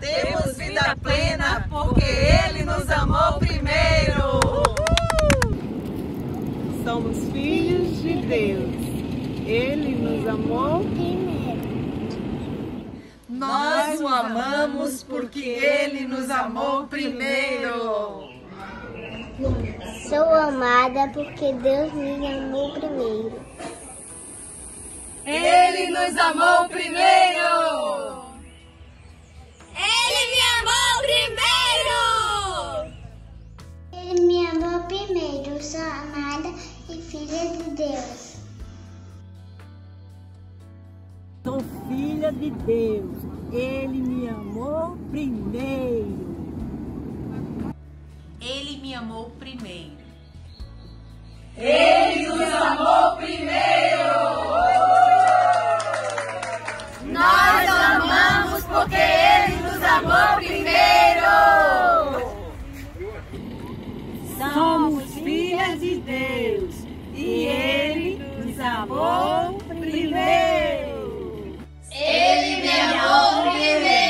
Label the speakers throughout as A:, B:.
A: Temos vida plena porque Ele nos amou primeiro.
B: Somos filhos de Deus. Ele nos amou
C: primeiro.
A: Nós o amamos porque Ele nos amou primeiro.
C: Sou amada porque Deus me amou primeiro.
A: Ele nos amou primeiro.
C: Ele me amou primeiro. Ele me amou primeiro. Sou amada e filha de Deus.
B: Sou filha de Deus. Ele me amou primeiro.
D: Ele me amou primeiro.
A: Ele nos amou primeiro. Nós o amamos porque Ele nos amou primeiro.
B: Somos filhas de Deus. E Ele nos amou primeiro.
A: Ele me amou primeiro.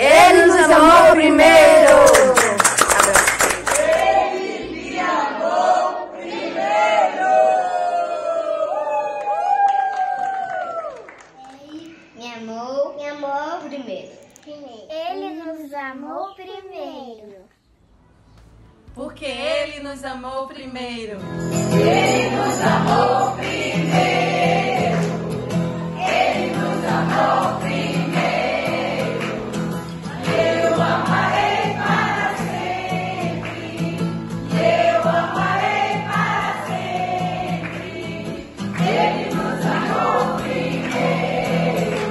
A: Ele nos amou primeiro. Ele me amou primeiro.
C: Me amou primeiro. Ele nos amou primeiro.
A: Porque Ele nos amou primeiro. Ele nos amou primeiro. Ele nos amou primeiro. Eu amarei para sempre. Eu amarei para sempre. Ele nos amou primeiro.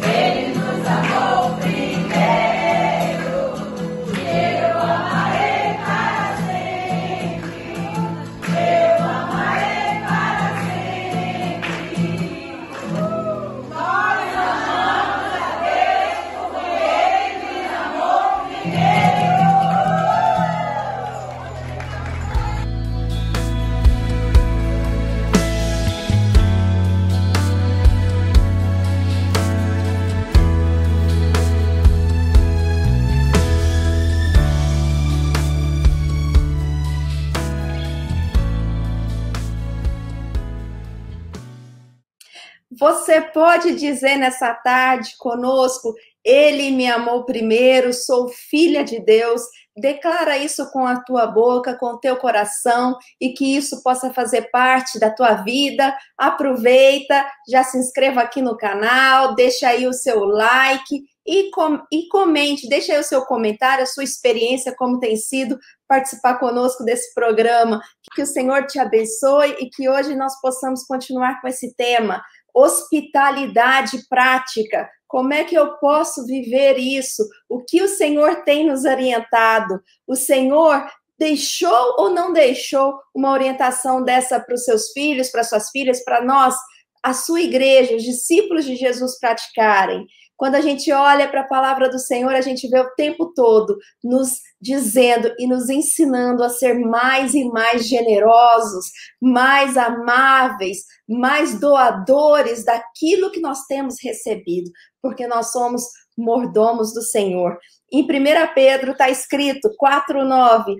A: Ele nos amou primeiro. Eu amarei para sempre. Eu amarei para sempre. Nós amamos a Deus porque Ele nos amou primeiro.
E: Você pode dizer nessa tarde conosco, Ele me amou primeiro, sou filha de Deus. Declara isso com a tua boca, com o teu coração e que isso possa fazer parte da tua vida. Aproveita, já se inscreva aqui no canal, deixa aí o seu like e comente, deixa aí o seu comentário, a sua experiência, como tem sido participar conosco desse programa. Que o Senhor te abençoe e que hoje nós possamos continuar com esse tema. Hospitalidade prática. Como é que eu posso viver isso? O que o Senhor tem nos orientado? O Senhor deixou ou não deixou uma orientação dessa para os seus filhos, para suas filhas, para nós, a sua igreja, os discípulos de Jesus praticarem? Quando a gente olha para a palavra do Senhor, a gente vê o tempo todo nos dizendo e nos ensinando a ser mais e mais generosos, mais amáveis, mais doadores daquilo que nós temos recebido, porque nós somos mordomos do Senhor. Em 1 Pedro está escrito, 4:9,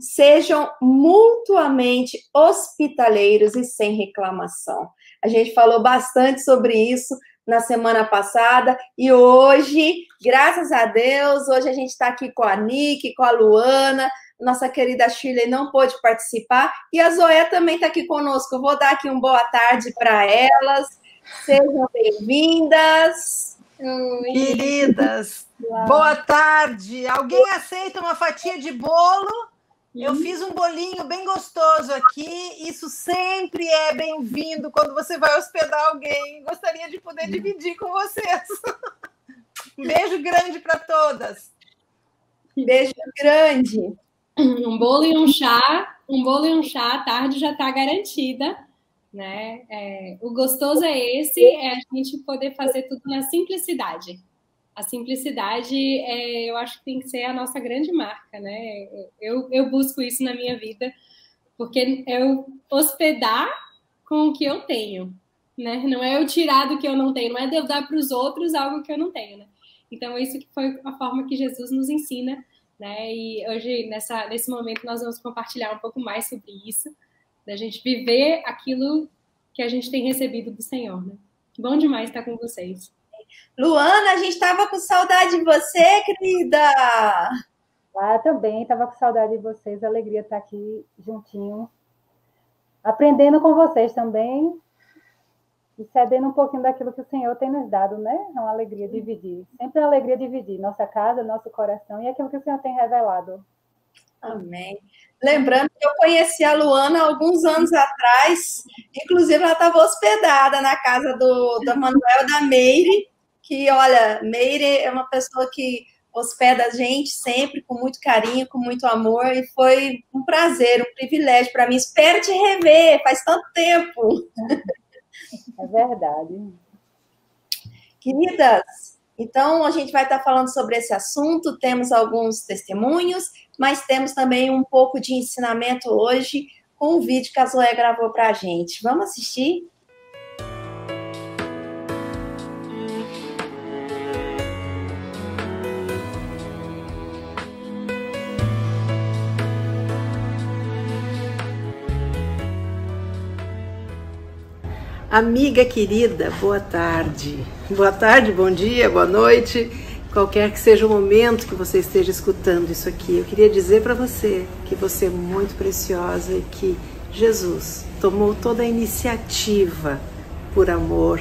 E: sejam mutuamente hospitaleiros e sem reclamação. A gente falou bastante sobre isso na semana passada, e hoje, graças a Deus, hoje a gente está aqui com a Nick, com a Luana, nossa querida Shirley não pôde participar, e a Zoé também está aqui conosco. Eu vou dar aqui uma boa tarde para elas, sejam bem-vindas.
F: Queridas, boa tarde. Alguém aceita uma fatia de bolo? Eu fiz um bolinho bem gostoso aqui. Isso sempre é bem-vindo quando você vai hospedar alguém. Gostaria de poder dividir com vocês. Um beijo grande para todas.
E: Beijo grande.
G: Um bolo e um chá, a tarde já está garantida, né? O gostoso é esse, é a gente poder fazer tudo na simplicidade. A simplicidade, eu acho que tem que ser a nossa grande marca, né? Eu busco isso na minha vida, porque é eu hospedar com o que eu tenho, né? Não é eu tirar do que eu não tenho, não é eu dar para os outros algo que eu não tenho, né? Então, isso que foi a forma que Jesus nos ensina, né? E hoje, nesse momento, nós vamos compartilhar um pouco mais sobre isso, da gente viver aquilo que a gente tem recebido do Senhor, né? Bom demais estar com vocês.
E: Luana, a gente estava com saudade de você, querida!
H: Também estava com saudade de vocês, alegria estar aqui juntinho, aprendendo com vocês também, e cedendo um pouquinho daquilo que o Senhor tem nos dado, né? É uma alegria dividir. Sempre é uma alegria dividir nossa casa, nosso coração e aquilo que o Senhor tem revelado.
E: Amém. Lembrando que eu conheci a Luana alguns anos atrás, inclusive ela estava hospedada na casa do Manuel e da Meire, que, olha, Meire é uma pessoa que hospeda a gente sempre com muito carinho, com muito amor, e foi um prazer, um privilégio para mim. Espero te rever, faz tanto tempo.
H: É verdade.
E: Queridas, então a gente vai estar falando sobre esse assunto, temos alguns testemunhos, mas temos também um pouco de ensinamento hoje com o vídeo que a Zoé gravou para a gente. Vamos assistir?
I: Amiga querida, boa tarde. Boa tarde, bom dia, boa noite. Qualquer que seja o momento que você esteja escutando isso aqui, eu queria dizer para você que você é muito preciosa e que Jesus tomou toda a iniciativa por amor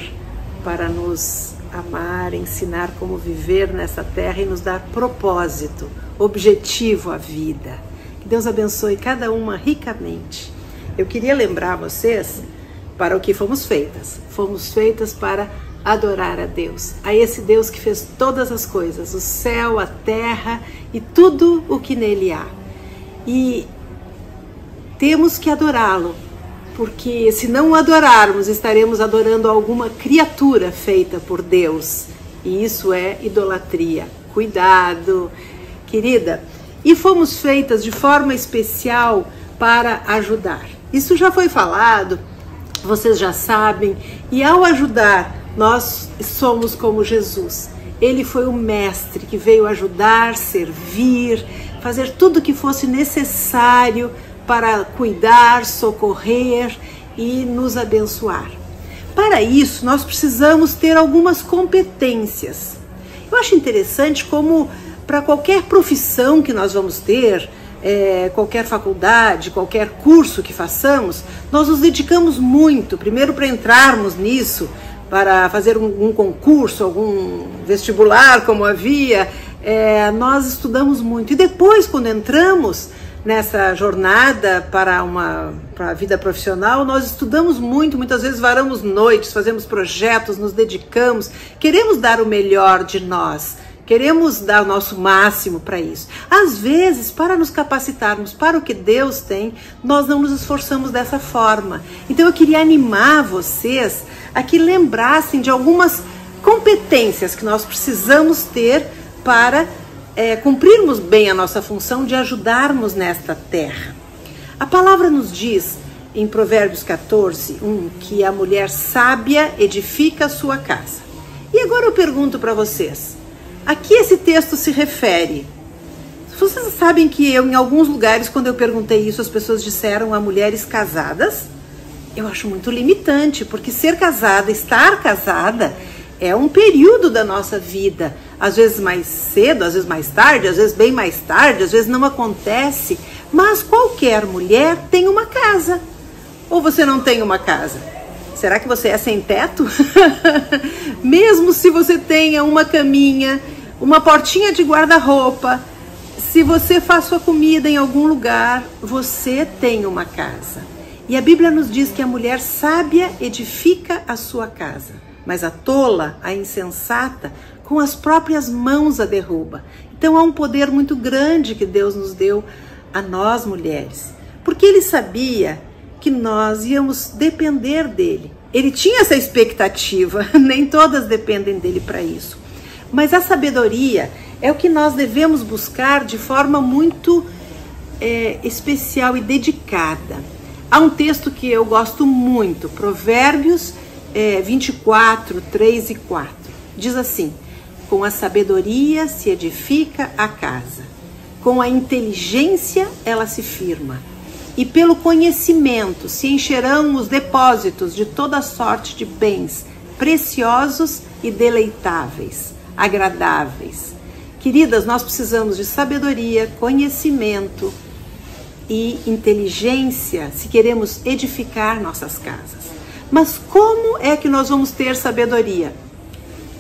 I: para nos amar, ensinar como viver nessa terra e nos dar propósito, objetivo à vida. Que Deus abençoe cada uma ricamente. Eu queria lembrar vocês para o que fomos feitas. Fomos feitas para adorar a Deus, a esse Deus que fez todas as coisas, o céu, a terra e tudo o que nele há. E temos que adorá-lo, porque se não o adorarmos, estaremos adorando alguma criatura feita por Deus. E isso é idolatria. Cuidado, querida. E fomos feitas de forma especial para ajudar. Isso já foi falado, vocês já sabem, e ao ajudar, nós somos como Jesus. Ele foi o mestre que veio ajudar, servir, fazer tudo o que fosse necessário para cuidar, socorrer e nos abençoar. Para isso, nós precisamos ter algumas competências. Eu acho interessante como para qualquer profissão que nós vamos ter, qualquer faculdade, qualquer curso que façamos, nós nos dedicamos muito, primeiro para entrarmos nisso, para fazer um concurso, algum vestibular como havia, nós estudamos muito. E depois, quando entramos nessa jornada para a vida profissional, nós estudamos muito, muitas vezes varamos noites, fazemos projetos, nos dedicamos, queremos dar o melhor de nós. Queremos dar o nosso máximo para isso. Às vezes, para nos capacitarmos para o que Deus tem, nós não nos esforçamos dessa forma. Então eu queria animar vocês a que lembrassem de algumas competências que nós precisamos ter para cumprirmos bem a nossa função de ajudarmos nesta terra. A palavra nos diz, em Provérbios 14:1, que a mulher sábia edifica a sua casa. E agora eu pergunto para vocês, a que esse texto se refere? Vocês sabem que em alguns lugares, quando eu perguntei isso, as pessoas disseram a mulheres casadas? Eu acho muito limitante, porque ser casada, estar casada, é um período da nossa vida. Às vezes mais cedo, às vezes mais tarde, às vezes bem mais tarde, às vezes não acontece. Mas qualquer mulher tem uma casa. Ou você não tem uma casa? Será que você é sem teto? Mesmo se você tenha uma caminha, uma portinha de guarda-roupa, se você faz sua comida em algum lugar, você tem uma casa. E a Bíblia nos diz que a mulher sábia edifica a sua casa, mas a tola, a insensata, com as próprias mãos a derruba. Então há um poder muito grande que Deus nos deu a nós mulheres, porque Ele sabia que nós íamos depender dele. Ele tinha essa expectativa, nem todas dependem dele para isso. Mas a sabedoria é o que nós devemos buscar de forma muito especial e dedicada. Há um texto que eu gosto muito, Provérbios 24, 3 e 4. Diz assim: com a sabedoria se edifica a casa, com a inteligência ela se firma, e pelo conhecimento se encherão os depósitos de toda sorte de bens preciosos e deleitáveis, agradáveis. Queridas, nós precisamos de sabedoria, conhecimento e inteligência se queremos edificar nossas casas. Mas como é que nós vamos ter sabedoria?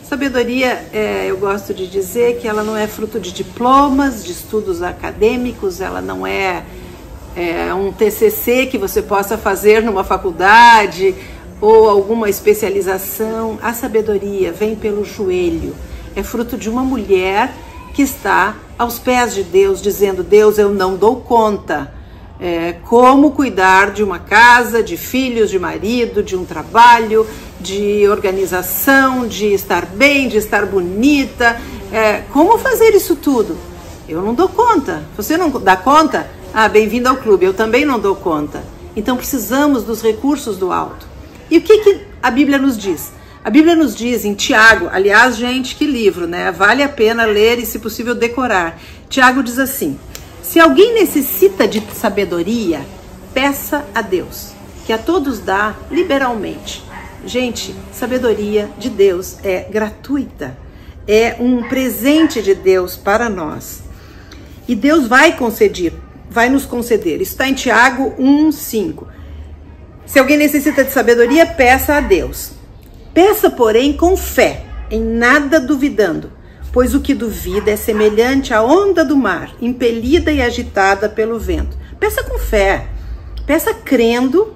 I: Sabedoria, eu gosto de dizer que ela não é fruto de diplomas, de estudos acadêmicos, ela não é um TCC que você possa fazer numa faculdade ou alguma especialização. A sabedoria vem pelo joelho, é fruto de uma mulher que está aos pés de Deus, dizendo: Deus, eu não dou conta. Como cuidar de uma casa, de filhos, de marido, de um trabalho, de organização, de estar bem, de estar bonita. Como fazer isso tudo? Eu não dou conta. Você não dá conta? Ah, bem-vindo ao clube. Eu também não dou conta. Então precisamos dos recursos do alto. E o que a Bíblia nos diz? A Bíblia nos diz em Tiago, aliás, gente, que livro, né? Vale a pena ler e, se possível, decorar. Tiago diz assim: se alguém necessita de sabedoria, peça a Deus, que a todos dá liberalmente. Gente, sabedoria de Deus é gratuita, é um presente de Deus para nós. E Deus vai nos conceder. Isso está em Tiago 1:5. Se alguém necessita de sabedoria, peça a Deus. Peça, porém, com fé, em nada duvidando, pois o que duvida é semelhante à onda do mar, impelida e agitada pelo vento. Peça com fé, peça crendo,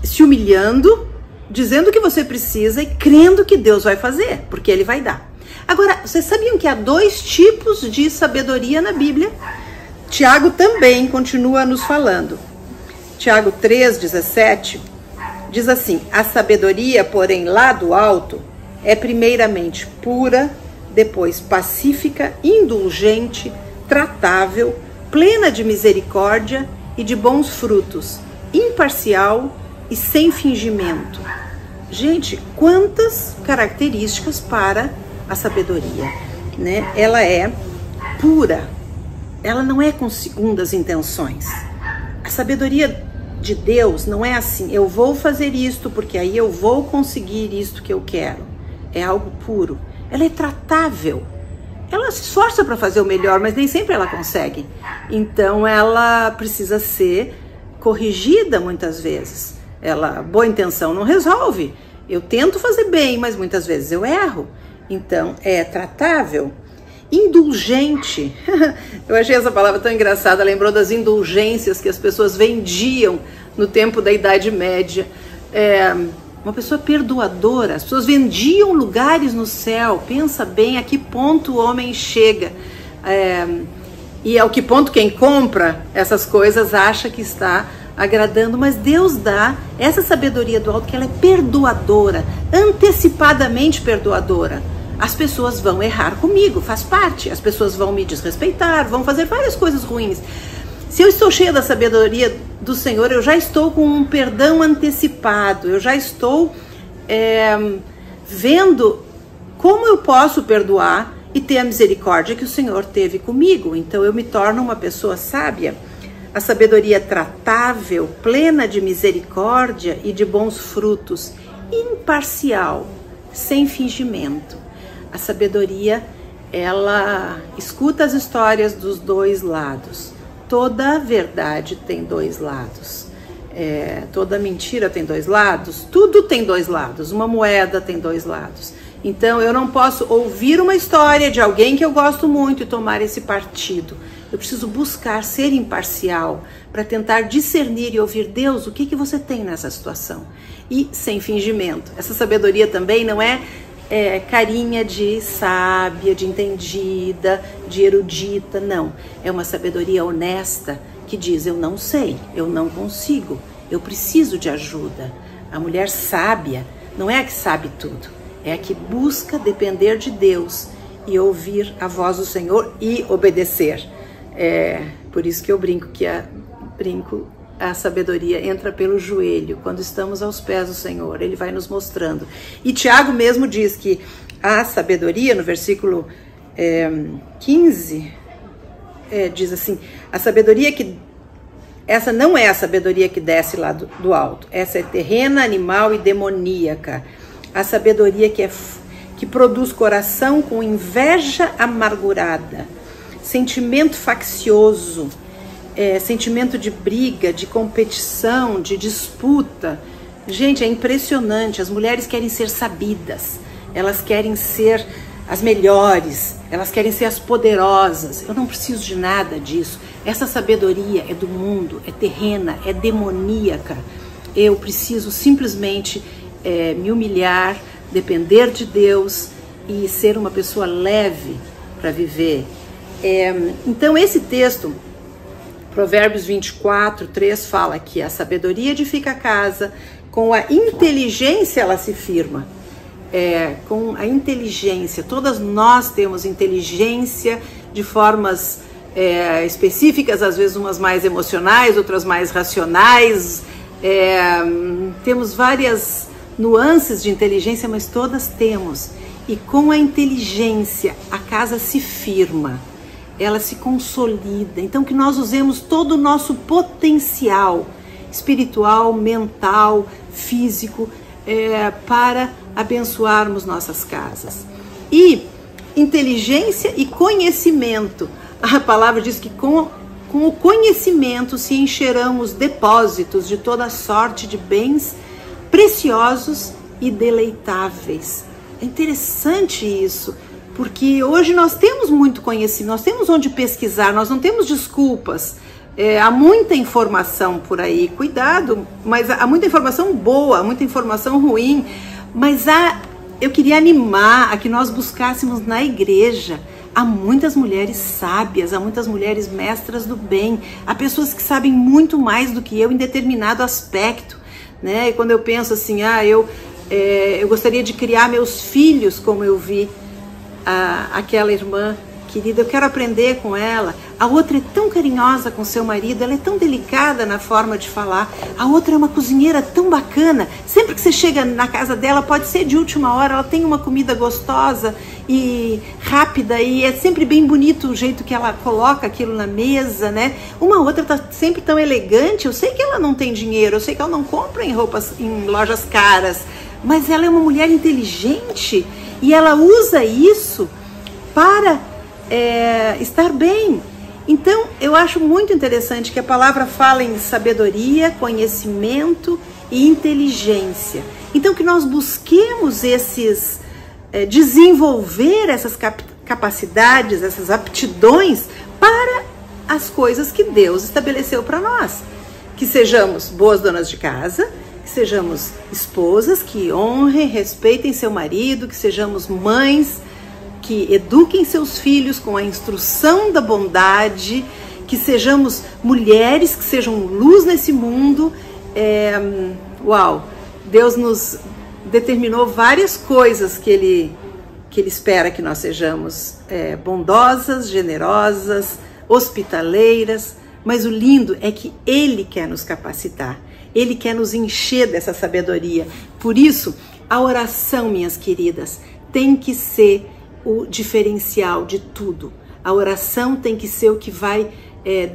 I: se humilhando, dizendo o que você precisa e crendo que Deus vai fazer, porque Ele vai dar. Agora, vocês sabiam que há 2 tipos de sabedoria na Bíblia? Tiago também continua nos falando. Tiago 3,17 diz assim: a sabedoria, porém, lá do alto, é primeiramente pura, depois pacífica, indulgente, tratável, plena de misericórdia e de bons frutos, imparcial e sem fingimento. Gente, quantas características para a sabedoria, né? Ela é pura, ela não é com segundas intenções. A sabedoria de Deus não é assim: eu vou fazer isto porque aí eu vou conseguir isto que eu quero. É algo puro. Ela é tratável. Ela se esforça para fazer o melhor, mas nem sempre ela consegue. Então ela precisa ser corrigida muitas vezes. Boa intenção não resolve. Eu tento fazer bem, mas muitas vezes eu erro. Então é tratável. Indulgente. Eu achei essa palavra tão engraçada. Lembrou das indulgências que as pessoas vendiam no tempo da Idade Média. Uma pessoa perdoadora. As pessoas vendiam lugares no céu. Pensa bem a que ponto o homem chega. E ao que ponto quem compra essas coisas acha que está agradando. Mas Deus dá essa sabedoria do alto, que ela é perdoadora, antecipadamente perdoadora. As pessoas vão errar comigo, faz parte. As pessoas vão me desrespeitar, vão fazer várias coisas ruins. Se eu estou cheia da sabedoria do Senhor, eu já estou com um perdão antecipado. Eu já estou vendo como eu posso perdoar e ter a misericórdia que o Senhor teve comigo. Então eu me torno uma pessoa sábia. A sabedoria é tratável, plena de misericórdia e de bons frutos, imparcial, sem fingimento. A sabedoria, ela escuta as histórias dos 2 lados. Toda verdade tem 2 lados. Toda mentira tem 2 lados. Tudo tem 2 lados. Uma moeda tem 2 lados. Então, eu não posso ouvir uma história de alguém que eu gosto muito e tomar esse partido. Eu preciso buscar ser imparcial para tentar discernir e ouvir: Deus, o que você tem nessa situação? E sem fingimento. Essa sabedoria também não é carinha de sábia, de entendida, de erudita, não. É uma sabedoria honesta que diz: eu não sei, eu não consigo, eu preciso de ajuda. A mulher sábia não é a que sabe tudo, é a que busca depender de Deus e ouvir a voz do Senhor e obedecer. Por isso que eu brinco que a sabedoria entra pelo joelho, quando estamos aos pés do Senhor, Ele vai nos mostrando. E Tiago mesmo diz que a sabedoria, no versículo 15, diz assim, a sabedoria que... Essa não é a sabedoria que desce lá do alto, essa é terrena, animal e demoníaca. A sabedoria que produz coração com inveja amargurada, sentimento faccioso, sentimento de briga, de competição, de disputa. Gente, é impressionante. As mulheres querem ser sabidas, elas querem ser as melhores, elas querem ser as poderosas. Eu não preciso de nada disso. Essa sabedoria é do mundo, é terrena, é demoníaca. Eu preciso simplesmente me humilhar, depender de Deus e ser uma pessoa leve para viver. Então esse texto, Provérbios 24:3, fala que a sabedoria edifica a casa, com a inteligência ela se firma. Com a inteligência, todas nós temos inteligência de formas específicas, às vezes umas mais emocionais, outras mais racionais, temos várias nuances de inteligência, mas todas temos. E com a inteligência a casa se firma, ela se consolida. Então que nós usemos todo o nosso potencial espiritual, mental, físico, para abençoarmos nossas casas. E inteligência e conhecimento. A palavra diz que com o conhecimento se encherão os depósitos de toda sorte de bens preciosos e deleitáveis. É interessante isso, porque hoje nós temos muito conhecimento, nós temos onde pesquisar, nós não temos desculpas. Há muita informação por aí, cuidado, mas há muita informação boa, muita informação ruim, mas eu queria animar a que nós buscássemos na igreja. Há muitas mulheres sábias, há muitas mulheres mestras do bem, há pessoas que sabem muito mais do que eu em determinado aspecto, né? E quando eu penso assim, eu gostaria de criar meus filhos como eu vi aquela irmã querida, eu quero aprender com ela. A outra é tão carinhosa com seu marido, ela é tão delicada na forma de falar. A outra é uma cozinheira tão bacana. Sempre que você chega na casa dela, pode ser de última hora, ela tem uma comida gostosa e rápida, e é sempre bem bonito o jeito que ela coloca aquilo na mesa, né? Uma outra tá sempre tão elegante. Eu sei que ela não tem dinheiro, eu sei que ela não compra em lojas caras, mas ela é uma mulher inteligente e ela usa isso para estar bem. Então eu acho muito interessante que a palavra fala em sabedoria, conhecimento e inteligência. Então que nós busquemos desenvolver essas capacidades, essas aptidões para as coisas que Deus estabeleceu para nós. Que sejamos boas donas de casa, que sejamos esposas que honrem, respeitem seu marido, que sejamos mães que eduquem seus filhos com a instrução da bondade, que sejamos mulheres que sejam luz nesse mundo. Deus nos determinou várias coisas que Ele espera que nós sejamos bondosas, generosas, hospitaleiras, mas o lindo é que Ele quer nos capacitar, Ele quer nos encher dessa sabedoria. Por isso, a oração, minhas queridas, tem que ser o diferencial de tudo. A oração tem que ser o que vai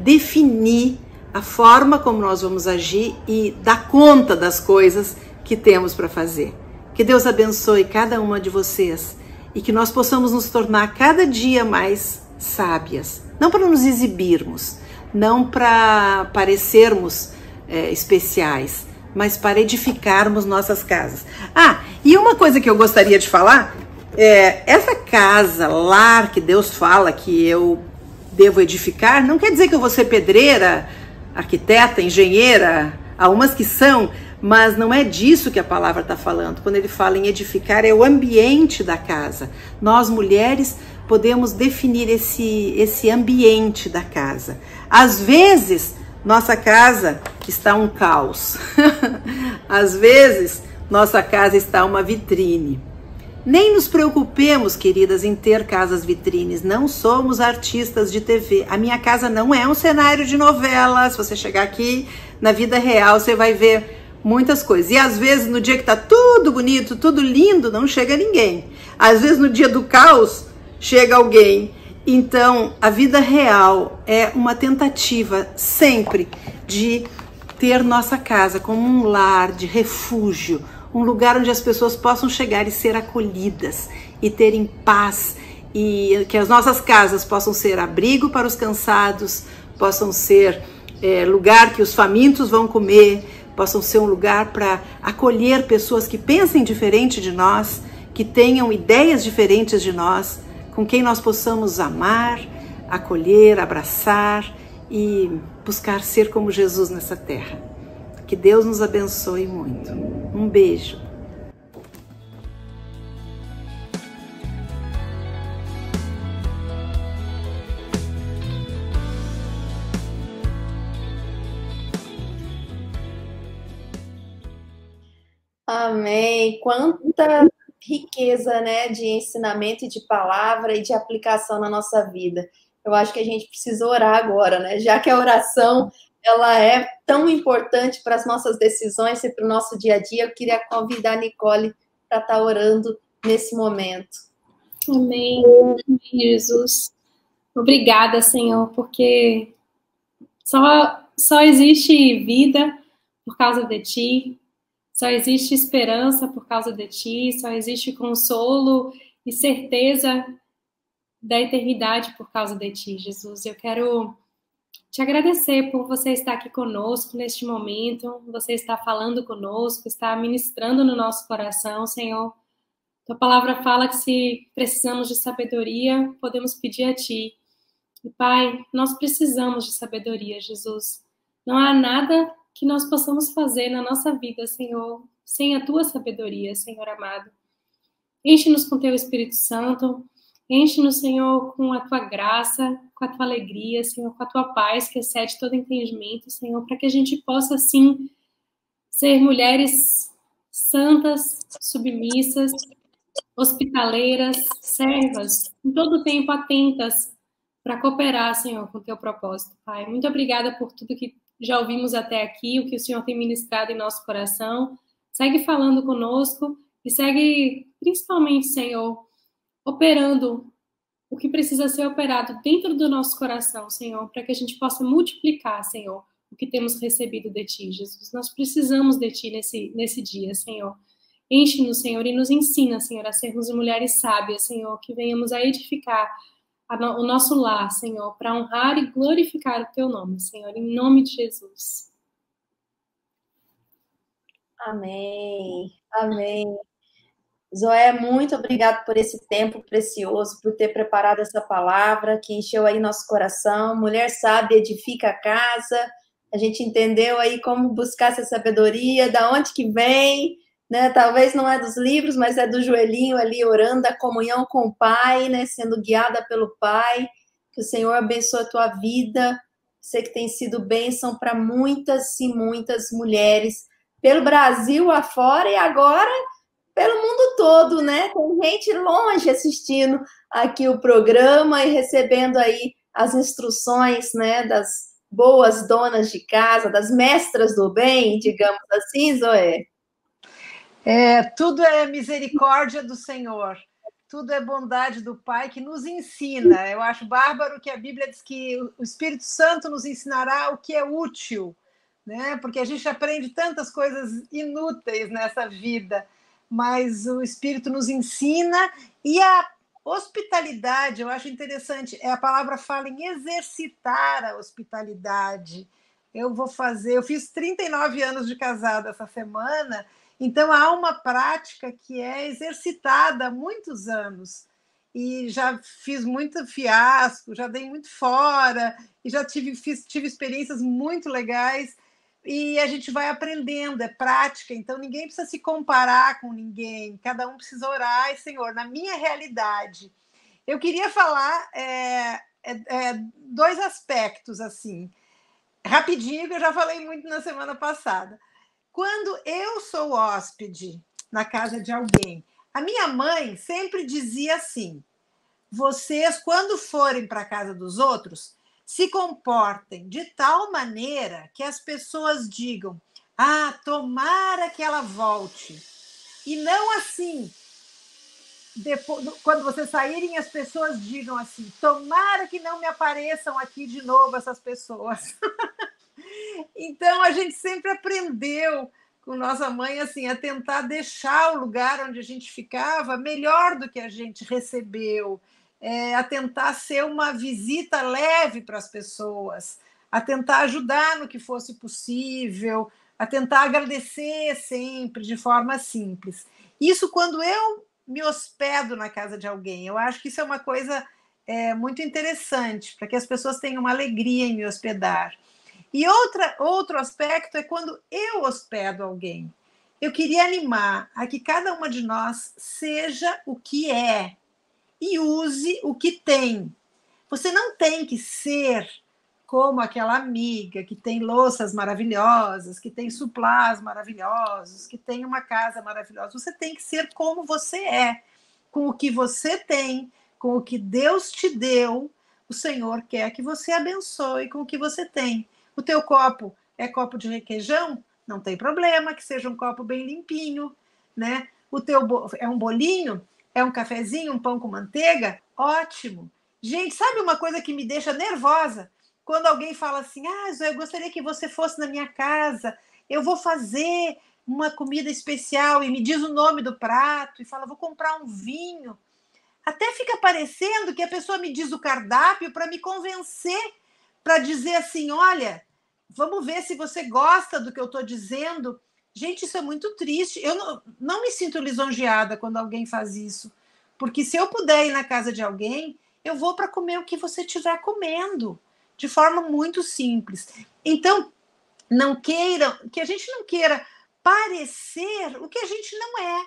I: definir a forma como nós vamos agir e dar conta das coisas que temos para fazer. Que Deus abençoe cada uma de vocês e que nós possamos nos tornar cada dia mais sábias. Não para nos exibirmos, não para parecermos especiais, mas para edificarmos nossas casas. E uma coisa que eu gostaria de falar, essa casa, lar que Deus fala que eu devo edificar, não quer dizer que eu vou ser pedreira, arquiteta, engenheira. Há umas que são, mas não é disso que a palavra está falando. Quando ele fala em edificar, é o ambiente da casa. Nós, mulheres, podemos definir esse ambiente da casa. Às vezes, nossa casa está um caos. Às vezes, nossa casa está uma vitrine. Nem nos preocupemos, queridas, em ter casas vitrines. Não somos artistas de TV. A minha casa não é um cenário de novela. Se você chegar aqui na vida real, você vai ver muitas coisas. E às vezes no dia que tá tudo bonito, tudo lindo, não chega ninguém. Às vezes no dia do caos, chega alguém. Então, a vida real é uma tentativa sempre de ter nossa casa como um lar de refúgio, um lugar onde as pessoas possam chegar e ser acolhidas e terem paz, e que as nossas casas possam ser abrigo para os cansados, possam ser lugar que os famintos vão comer, possam ser um lugar para acolher pessoas que pensem diferente de nós, que tenham ideias diferentes de nós, com quem nós possamos amar, acolher, abraçar e buscar ser como Jesus nessa terra. Que Deus nos abençoe muito. Um beijo.
E: Amém. Quanta riqueza, né, de ensinamento e de palavra e de aplicação na nossa vida. Eu acho que a gente precisa orar agora, né? Já que a oração ela é tão importante para as nossas decisões e para o nosso dia a dia, eu queria convidar a Nicole para estar orando nesse momento.
G: Amém. Amém, Jesus. Obrigada, Senhor, porque só existe vida por causa de Ti, só existe esperança por causa de Ti, só existe consolo e certeza da eternidade por causa de Ti, Jesus. Eu quero te agradecer por você estar aqui conosco neste momento, você está falando conosco, está ministrando no nosso coração, Senhor. Tua palavra fala que se precisamos de sabedoria, podemos pedir a Ti. E, Pai, nós precisamos de sabedoria, Jesus. Não há nada que nós possamos fazer na nossa vida, Senhor, sem a Tua sabedoria, Senhor amado. Enche-nos com Teu Espírito Santo, enche-nos, Senhor, com a Tua graça, com a Tua alegria, Senhor, com a Tua paz, que excede todo entendimento, Senhor, para que a gente possa, sim, ser mulheres santas, submissas, hospitaleiras, servas, em todo tempo atentas para cooperar, Senhor, com o Teu propósito, Pai. Muito obrigada por tudo que já ouvimos até aqui, o que o Senhor tem ministrado em nosso coração. Segue falando conosco e segue, principalmente, Senhor, operando o que precisa ser operado dentro do nosso coração, Senhor, para que a gente possa multiplicar, Senhor, o que temos recebido de Ti, Jesus. Nós precisamos de Ti nesse dia, Senhor. Enche-nos, Senhor, e nos ensina, Senhor, a sermos mulheres sábias, Senhor, que venhamos a edificar o nosso lar, Senhor, para honrar e glorificar o Teu nome, Senhor, em nome de Jesus.
E: Amém. Amém. Zoé, muito obrigada por esse tempo precioso, por ter preparado essa palavra que encheu aí nosso coração. Mulher sábia edifica a casa. A gente entendeu aí como buscar essa sabedoria, da onde que vem, né? Talvez não é dos livros, mas é do joelhinho ali orando, da comunhão com o Pai, né? Sendo guiada pelo Pai. Que o Senhor abençoe a tua vida. Sei que tem sido bênção para muitas e muitas mulheres pelo Brasil afora e agora pelo mundo todo, né? Tem gente longe assistindo aqui o programa e recebendo aí as instruções, né, das boas donas de casa, das mestras do bem, digamos assim, Zoé.
F: Tudo é misericórdia do Senhor, tudo é bondade do Pai que nos ensina. Eu acho bárbaro que a Bíblia diz que o Espírito Santo nos ensinará o que é útil, né? Porque a gente aprende tantas coisas inúteis nessa vida, mas o Espírito nos ensina. E a hospitalidade, eu acho interessante, a palavra fala em exercitar a hospitalidade. Eu fiz 39 anos de casada essa semana, então há uma prática que é exercitada há muitos anos. E já fiz muito fiasco, já dei muito fora, e já tive experiências muito legais. E a gente vai aprendendo, é prática, então ninguém precisa se comparar com ninguém, cada um precisa orar, e Senhor, na minha realidade. Eu queria falar dois aspectos, assim, rapidinho, que eu já falei muito na semana passada. Quando eu sou hóspede na casa de alguém, A minha mãe sempre dizia assim: vocês, quando forem para a casa dos outros, se comportem de tal maneira que as pessoas digam: ah, tomara que ela volte. E não assim, depois, quando vocês saírem, as pessoas digam assim: tomara que não me apareçam aqui de novo essas pessoas. Então, a gente sempre aprendeu com nossa mãe assim, a tentar deixar o lugar onde a gente ficava melhor do que a gente recebeu, a tentar ser uma visita leve para as pessoas, a tentar ajudar no que fosse possível, a tentar agradecer sempre de forma simples. Isso quando eu me hospedo na casa de alguém. Eu acho que isso é uma coisa muito interessante, para que as pessoas tenham uma alegria em me hospedar. E outro aspecto é quando eu hospedo alguém. Eu queria animar a que cada uma de nós seja o que é e use o que tem. Você não tem que ser como aquela amiga que tem louças maravilhosas, que tem suplás maravilhosos, que tem uma casa maravilhosa. Você tem que ser como você é, com o que você tem, com o que Deus te deu. O Senhor quer que você abençoe com o que você tem. O teu copo é copo de requeijão? Não tem problema, que seja um copo bem limpinho, né? O teu é um bolinho? É um cafezinho, um pão com manteiga? Ótimo. Gente, sabe uma coisa que me deixa nervosa? Quando alguém fala assim: ah, Zoe, eu gostaria que você fosse na minha casa, eu vou fazer uma comida especial, e me diz o nome do prato, e fala: vou comprar um vinho. Até fica parecendo que a pessoa me diz o cardápio para me convencer, para dizer assim: olha, vamos ver se você gosta do que eu estou dizendo. Gente, isso é muito triste. Eu não me sinto lisonjeada quando alguém faz isso. Porque se eu puder ir na casa de alguém, eu vou para comer o que você estiver comendo. De forma muito simples. Então, que a gente não queira parecer o que a gente não é.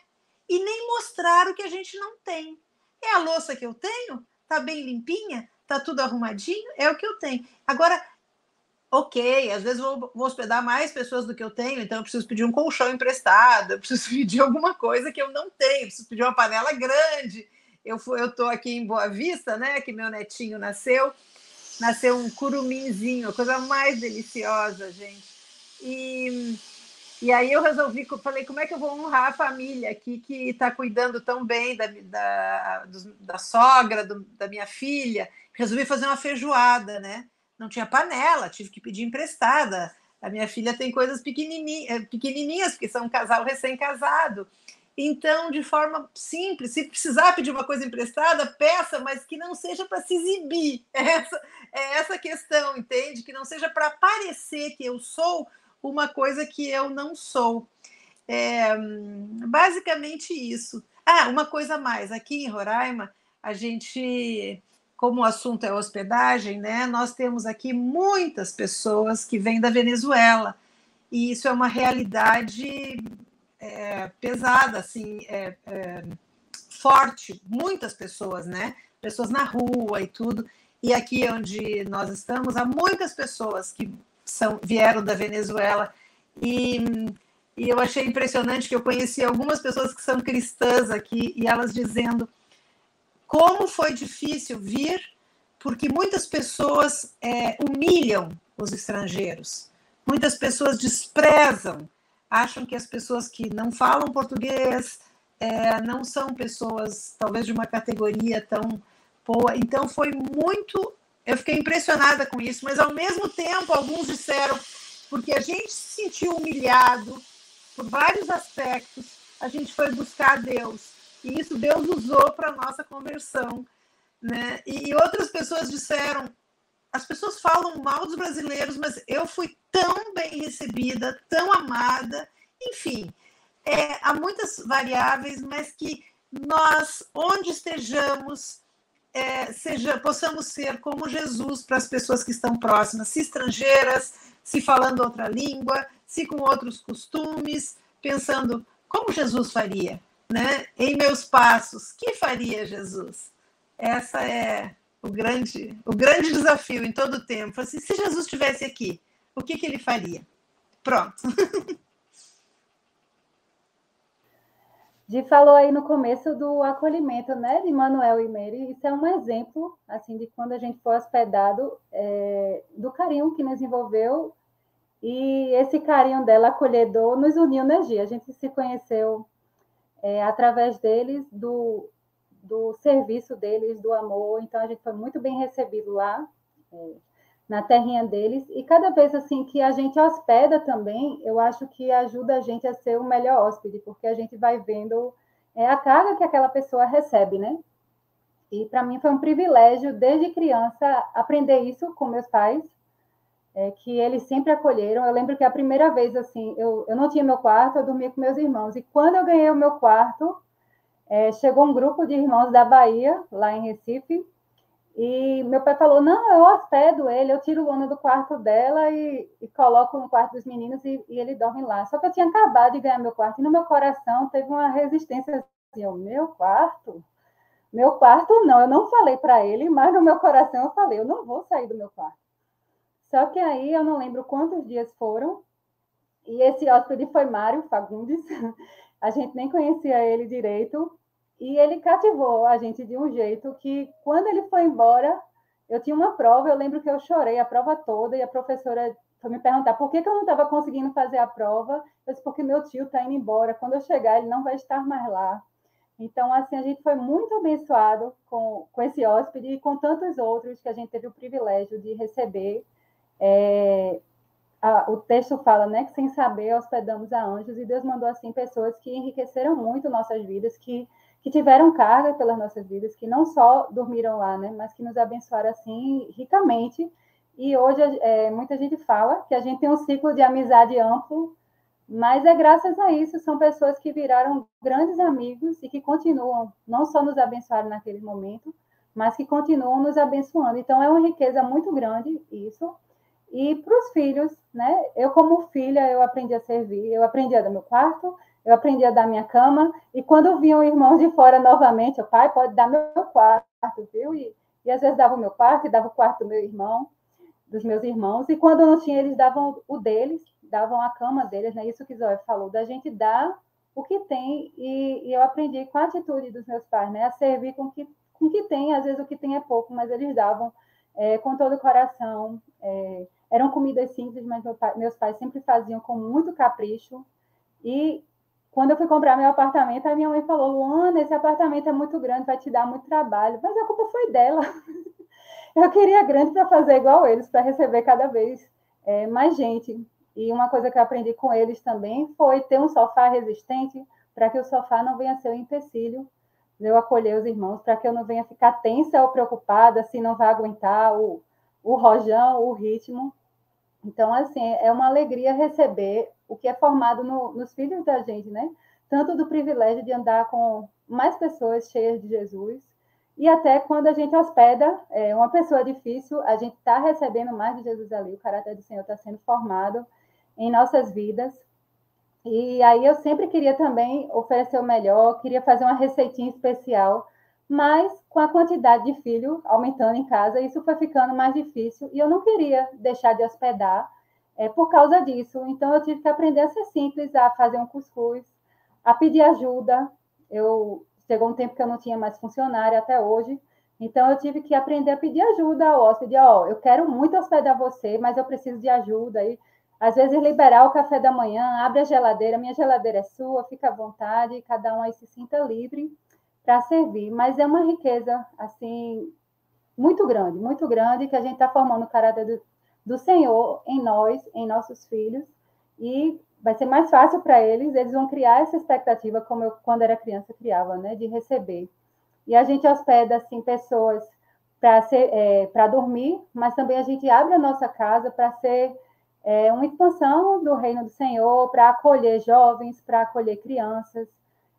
F: E nem mostrar o que a gente não tem. É a louça que eu tenho? Tá bem limpinha? Tá tudo arrumadinho? É o que eu tenho. Agora, ok, às vezes vou hospedar mais pessoas do que eu tenho, então eu preciso pedir um colchão emprestado, eu preciso pedir alguma coisa que eu não tenho, eu preciso pedir uma panela grande. Eu estou aqui em Boa Vista, né, que meu netinho nasceu um curuminzinho, a coisa mais deliciosa, gente. E aí eu falei, como é que eu vou honrar a família aqui que está cuidando tão bem da sogra, da minha filha. Resolvi fazer uma feijoada, né? Não tinha panela, tive que pedir emprestada. A minha filha tem coisas pequenininhas, porque são um casal recém-casado. Então, de forma simples, se precisar pedir uma coisa emprestada, peça, mas que não seja para se exibir. É essa questão, entende? Que não seja para parecer que eu sou uma coisa que eu não sou. Basicamente isso. Ah, uma coisa a mais. Aqui em Roraima, a gente, como o assunto é hospedagem, né, nós temos aqui muitas pessoas que vêm da Venezuela. E isso é uma realidade pesada, assim, forte. Muitas pessoas, né? Pessoas na rua e tudo. E aqui onde nós estamos, há muitas pessoas que vieram da Venezuela. E eu achei impressionante que eu conheci algumas pessoas que são cristãs aqui, e elas dizendo como foi difícil vir, porque muitas pessoas humilham os estrangeiros. Muitas pessoas desprezam, acham que as pessoas que não falam português não são pessoas, talvez, de uma categoria tão boa. Então, foi muito... Eu fiquei impressionada com isso, mas, ao mesmo tempo, alguns disseram, porque a gente se sentiu humilhado por vários aspectos, a gente foi buscar Deus. E isso Deus usou para a nossa conversão, né? E outras pessoas disseram, as pessoas falam mal dos brasileiros, mas eu fui tão bem recebida, tão amada. Enfim, há muitas variáveis, mas que nós, onde estejamos, possamos ser como Jesus para as pessoas que estão próximas, se estrangeiras, se falando outra língua, se com outros costumes, pensando como Jesus faria, né? Em meus passos, que faria Jesus? Essa é o grande desafio em todo o tempo. Assim, se Jesus estivesse aqui, o que ele faria? Pronto.
H: Gi falou aí no começo do acolhimento, né, de Manuel e Mary. Isso é um exemplo, assim, de quando a gente foi hospedado, do carinho que nos envolveu, e esse carinho dela, acolhedor, nos uniu, né, Gi? A gente se conheceu através deles, do serviço deles, do amor. Então, a gente foi muito bem recebido lá, na terrinha deles. E cada vez assim que a gente hospeda também, eu acho que ajuda a gente a ser o melhor hóspede, porque a gente vai vendo a carga que aquela pessoa recebe, né? E para mim foi um privilégio, desde criança, aprender isso com meus pais, que eles sempre acolheram. Eu lembro que a primeira vez, assim, eu não tinha meu quarto, eu dormia com meus irmãos. E quando eu ganhei o meu quarto, chegou um grupo de irmãos da Bahia, lá em Recife, e meu pai falou, não, eu hospedo ele, eu tiro o Luana do quarto dela e coloco no quarto dos meninos e ele dorme lá. Só que eu tinha acabado de ganhar meu quarto e no meu coração teve uma resistência assim, meu quarto? Meu quarto não, eu não falei para ele, mas no meu coração eu falei, eu não vou sair do meu quarto. Só que aí eu não lembro quantos dias foram, e esse hóspede foi Mário Fagundes, a gente nem conhecia ele direito, e ele cativou a gente de um jeito que, quando ele foi embora, eu tinha uma prova, eu lembro que eu chorei a prova toda, e a professora foi me perguntar por que eu não estava conseguindo fazer a prova. Eu disse, porque meu tio está indo embora, quando eu chegar ele não vai estar mais lá. Então, assim, a gente foi muito abençoado com esse hóspede e com tantos outros que a gente teve o privilégio de receber. O texto fala, né, que sem saber hospedamos a anjos, e Deus mandou, assim, pessoas que enriqueceram muito nossas vidas, que tiveram carga pelas nossas vidas, que não só dormiram lá, né, mas que nos abençoaram, assim, ricamente. E hoje muita gente fala que a gente tem um ciclo de amizade amplo, mas é graças a isso, são pessoas que viraram grandes amigos e que continuam, não só nos abençoar naquele momento, mas que continuam nos abençoando. Então, é uma riqueza muito grande isso. E para os filhos, né? Eu, como filha, eu aprendi a servir, eu aprendi a dar meu quarto, eu aprendi a dar minha cama, e quando vinham irmãos de fora novamente, o pai pode dar meu quarto, viu? E às vezes dava o meu quarto e dava o quarto do meu irmão, dos meus irmãos, e quando não tinha, eles davam o deles, davam a cama deles, né? Isso que Zoe falou, da gente dar o que tem, e eu aprendi com a atitude dos meus pais, né? A servir com o que tem, às vezes o que tem é pouco, mas eles davam com todo o coração. Eram comidas simples, mas meus pais sempre faziam com muito capricho. E quando eu fui comprar meu apartamento, a minha mãe falou, Luana, esse apartamento é muito grande, vai te dar muito trabalho. Mas a culpa foi dela. Eu queria grande para fazer igual eles, para receber cada vez mais gente. E uma coisa que eu aprendi com eles também foi ter um sofá resistente, para que o sofá não venha ser um empecilho de eu acolher os irmãos, para que eu não venha ficar tensa ou preocupada se não vai aguentar o rojão, o ritmo. Então, assim, é uma alegria receber o que é formado nos filhos da gente, né? Tanto do privilégio de andar com mais pessoas cheias de Jesus, e até quando a gente hospeda uma pessoa difícil, a gente está recebendo mais de Jesus ali, o caráter do Senhor está sendo formado em nossas vidas. E aí eu sempre queria também oferecer o melhor, queria fazer uma receitinha especial, mas com a quantidade de filho aumentando em casa, isso foi ficando mais difícil, e eu não queria deixar de hospedar por causa disso. Então, eu tive que aprender a ser simples, a fazer um cuscuz, a pedir ajuda. Chegou um tempo que eu não tinha mais funcionário até hoje, então eu tive que aprender a pedir ajuda ao hóspede. Eu quero muito hospedar você, mas eu preciso de ajuda. E às vezes liberar o café da manhã, abre a geladeira, minha geladeira é sua, fica à vontade, cada um aí se sinta livre para servir. Mas é uma riqueza, assim, muito grande, que a gente está formando o caráter do Senhor em nós, em nossos filhos, e vai ser mais fácil para eles vão criar essa expectativa, como eu, quando era criança, criava, né, de receber. E a gente hospeda, assim, pessoas para dormir, mas também a gente abre a nossa casa para ser uma expansão do reino do Senhor, para acolher jovens, para acolher crianças.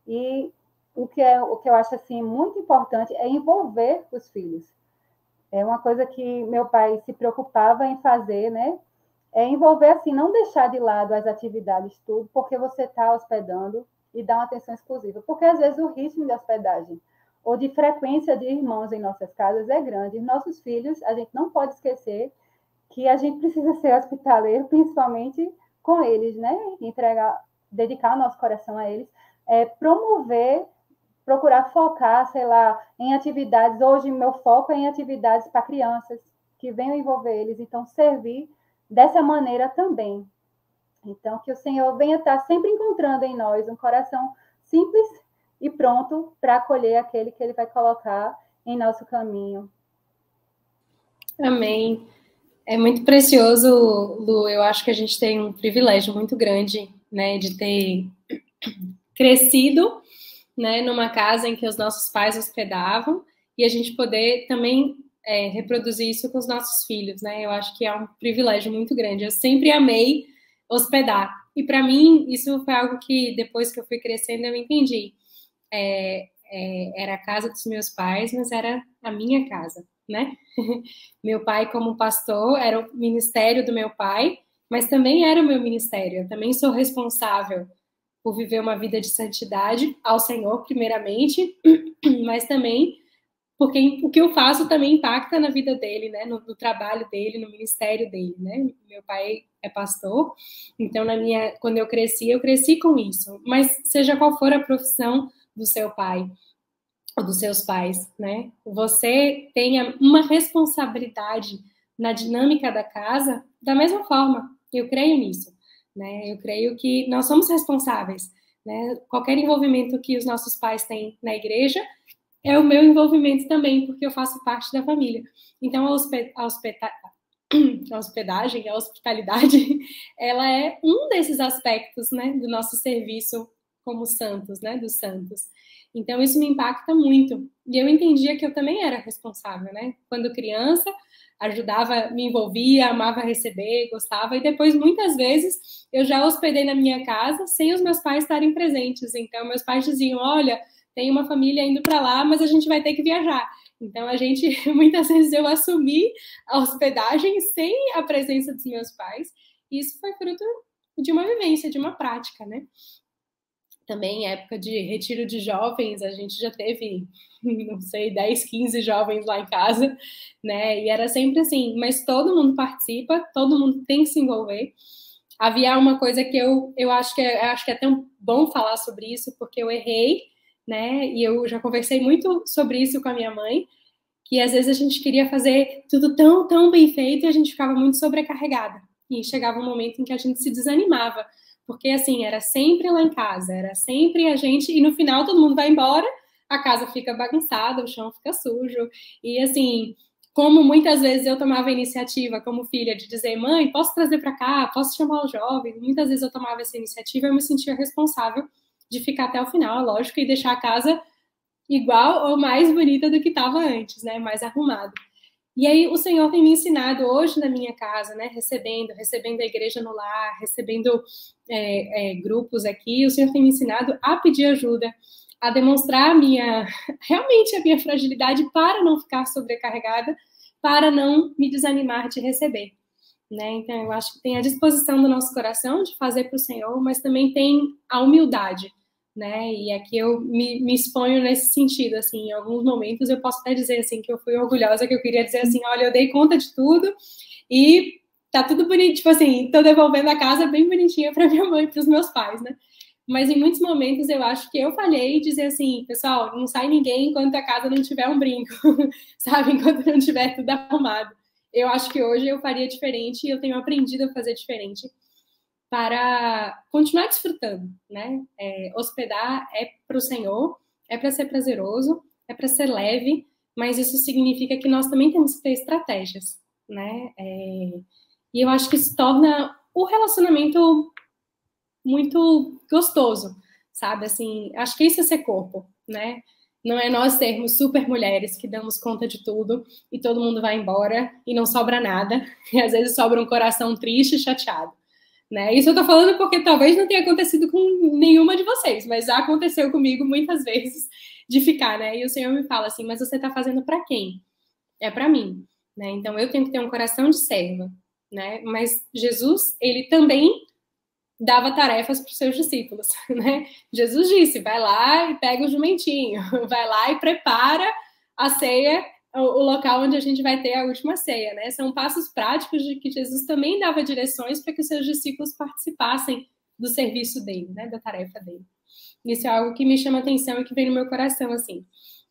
H: E o que eu acho, assim, muito importante é envolver os filhos. É uma coisa que meu pai se preocupava em fazer, né? Envolver, assim, não deixar de lado as atividades, tudo, porque você está hospedando, e dar uma atenção exclusiva. Porque, às vezes, o ritmo de hospedagem ou de frequência de irmãos em nossas casas é grande. Nossos filhos, a gente não pode esquecer que a gente precisa ser hospitaleiro, principalmente com eles, né? Dedicar o nosso coração a eles. promover, procurar focar, sei lá, em atividades. Hoje, meu foco é em atividades para crianças, que venham envolver eles. Então, servir dessa maneira também. Então, que o Senhor venha estar sempre encontrando em nós um coração simples e pronto para acolher aquele que Ele vai colocar em nosso caminho.
G: Amém. É muito precioso, Lu. Eu acho que a gente tem um privilégio muito grande, né, de ter crescido, né, numa casa em que os nossos pais hospedavam e a gente poder também reproduzir isso com os nossos filhos, né? Eu acho que é um privilégio muito grande. Eu sempre amei hospedar. E para mim, isso foi algo que depois que eu fui crescendo eu entendi. Era a casa dos meus pais, mas era a minha casa, né? Meu pai, como pastor, era o ministério do meu pai, mas também era o meu ministério. Eu também sou responsável por viver uma vida de santidade ao Senhor, primeiramente, mas também porque o que eu faço também impacta na vida dele, né? No trabalho dele, no ministério dele, né? Meu pai é pastor, então quando eu cresci com isso. Mas seja qual for a profissão do seu pai ou dos seus pais, né? Você tem uma responsabilidade na dinâmica da casa da mesma forma. Eu creio nisso, né? Eu creio que nós somos responsáveis, né? Qualquer envolvimento que os nossos pais têm na igreja é o meu envolvimento também, porque eu faço parte da família. Então, a hospedagem, a hospitalidade, ela é um desses aspectos, né, do nosso serviço como santos, né, dos santos. Então, isso me impacta muito. E eu entendia que eu também era responsável, né? Quando criança, ajudava, me envolvia, amava receber, gostava. E depois, muitas vezes, eu já hospedei na minha casa sem os meus pais estarem presentes. Então, meus pais diziam, olha, tem uma família indo para lá, mas a gente vai ter que viajar. Então, muitas vezes eu assumi a hospedagem sem a presença dos meus pais. E isso foi fruto de uma vivência, de uma prática, né? Também, em época de retiro de jovens, a gente já teve, não sei, 10, 15 jovens lá em casa, né? E era sempre assim, mas todo mundo participa, todo mundo tem que se envolver. Havia uma coisa que eu acho que é até bom falar sobre isso, porque eu errei, né? E eu já conversei muito sobre isso com a minha mãe, que às vezes a gente queria fazer tudo tão, tão bem feito e a gente ficava muito sobrecarregada. E chegava um momento em que a gente se desanimava, porque assim, era sempre lá em casa, era sempre a gente, e no final todo mundo vai embora, a casa fica bagunçada, o chão fica sujo, e assim, como muitas vezes eu tomava a iniciativa como filha de dizer, mãe, posso trazer para cá, posso chamar os jovens, muitas vezes eu tomava essa iniciativa, eu me sentia responsável de ficar até o final, lógico, e deixar a casa igual ou mais bonita do que estava antes, né? Mais arrumado. E aí o Senhor tem me ensinado hoje na minha casa, né? Recebendo a igreja no lar, recebendo grupos aqui, o Senhor tem me ensinado a pedir ajuda, a demonstrar realmente a minha fragilidade para não ficar sobrecarregada, para não me desanimar de receber. Né? Então, eu acho que tem a disposição do nosso coração de fazer para o Senhor, mas também tem a humildade, né? E aqui eu me exponho nesse sentido, assim, em alguns momentos eu posso até dizer, assim, que eu fui orgulhosa, que eu queria dizer assim, olha, eu dei conta de tudo e tá tudo bonito, tipo assim, tô devolvendo a casa bem bonitinha para minha mãe e para os meus pais, né? Mas em muitos momentos eu acho que eu falhei e dizer assim, pessoal, não sai ninguém enquanto a casa não tiver um brinco, sabe? Enquanto não tiver tudo arrumado. Eu acho que hoje eu faria diferente e eu tenho aprendido a fazer diferente para continuar desfrutando, né? Hospedar é para o Senhor, é para ser prazeroso, é para ser leve, mas isso significa que nós também temos que ter estratégias, né? E eu acho que isso torna o relacionamento muito gostoso, sabe? Assim, acho que isso é ser corpo, né? Não é nós sermos super mulheres que damos conta de tudo e todo mundo vai embora e não sobra nada. E às vezes sobra um coração triste e chateado, né? Isso eu tô falando porque talvez não tenha acontecido com nenhuma de vocês, mas já aconteceu comigo muitas vezes de ficar, né? E o Senhor me fala assim, mas você tá fazendo para quem? É para mim, né? Então eu tenho que ter um coração de serva, né? Mas Jesus, ele também dava tarefas para os seus discípulos, né? Jesus disse, vai lá e pega o jumentinho, vai lá e prepara a ceia, o local onde a gente vai ter a última ceia, né? São passos práticos de que Jesus também dava direções para que os seus discípulos participassem do serviço dele, né? Da tarefa dele. Isso é algo que me chama atenção e que vem no meu coração, assim.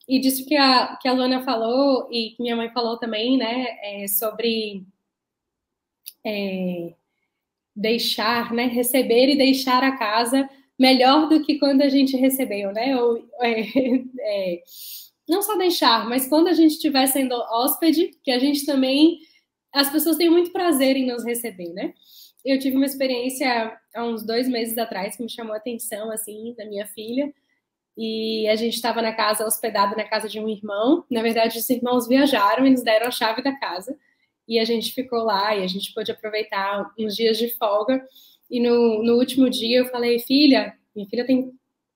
G: E disso que a Luana falou, e que minha mãe falou também, né, sobre deixar, né, receber e deixar a casa melhor do que quando a gente recebeu, né? Não só deixar, mas quando a gente estiver sendo hóspede, que a gente também... As pessoas têm muito prazer em nos receber, né? Eu tive uma experiência há uns 2 meses atrás que me chamou a atenção, assim, da minha filha. E a gente estava na casa, hospedado na casa de um irmão. Na verdade, os irmãos viajaram e nos deram a chave da casa. E a gente ficou lá e a gente pôde aproveitar uns dias de folga. E no último dia eu falei, filha, minha filha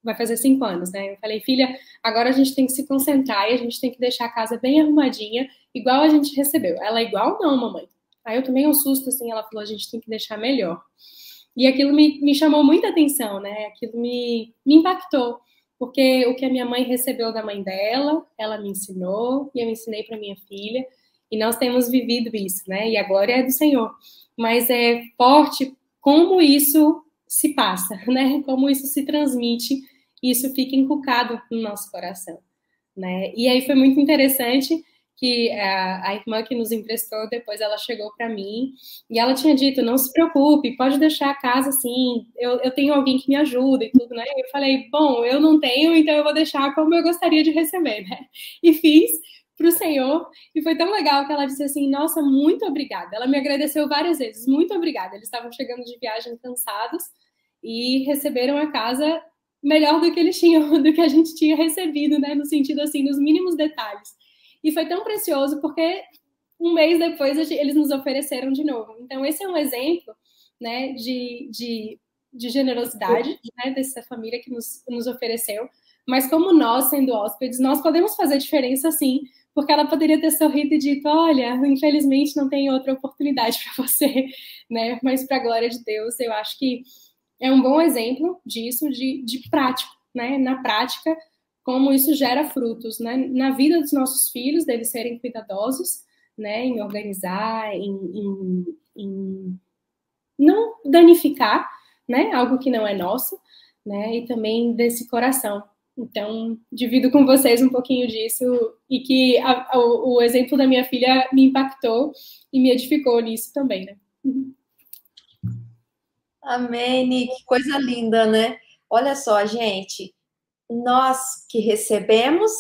G: vai fazer 5 anos, né? Eu falei, filha, agora a gente tem que se concentrar e a gente tem que deixar a casa bem arrumadinha, igual a gente recebeu. Ela é igual? Não, mamãe. Aí eu tomei um susto, assim, ela falou, a gente tem que deixar melhor. E aquilo me chamou muita atenção, né? Aquilo me impactou, porque o que a minha mãe recebeu da mãe dela, ela me ensinou, e eu ensinei para minha filha, e nós temos vivido isso, né? E a glória é do Senhor. Mas é forte como isso se passa, né? Como isso se transmite, e isso fica inculcado no nosso coração, né? E aí foi muito interessante que a irmã que nos emprestou, depois ela chegou para mim e ela tinha dito, não se preocupe, pode deixar a casa assim, eu tenho alguém que me ajuda e tudo, né? Eu falei, bom, eu não tenho, então eu vou deixar como eu gostaria de receber, né? E fiz para o Senhor, e foi tão legal que ela disse assim, nossa, muito obrigada. Ela me agradeceu várias vezes, muito obrigada. Eles estavam chegando de viagem cansados e receberam a casa melhor do que eles tinham, do que a gente tinha recebido, né? No sentido assim, nos mínimos detalhes. E foi tão precioso porque 1 mês depois eles nos ofereceram de novo. Então, esse é um exemplo, né, de generosidade, né, dessa família que nos ofereceu. Mas como nós, sendo hóspedes, nós podemos fazer diferença sim, porque ela poderia ter sorrido e dito, olha, infelizmente não tem outra oportunidade para você, né? Mas para a glória de Deus, eu acho que é um bom exemplo disso, de prático, né? Na prática, como isso gera frutos, né? Na vida dos nossos filhos, deles serem cuidadosos, né? Em organizar, em não danificar, né? Algo que não é nosso, né? E também desse coração. Então, divido com vocês um pouquinho disso e que o exemplo da minha filha me impactou e me edificou nisso também, né?
E: Amém, Nick, que coisa linda, né? Olha só, gente, nós que recebemos,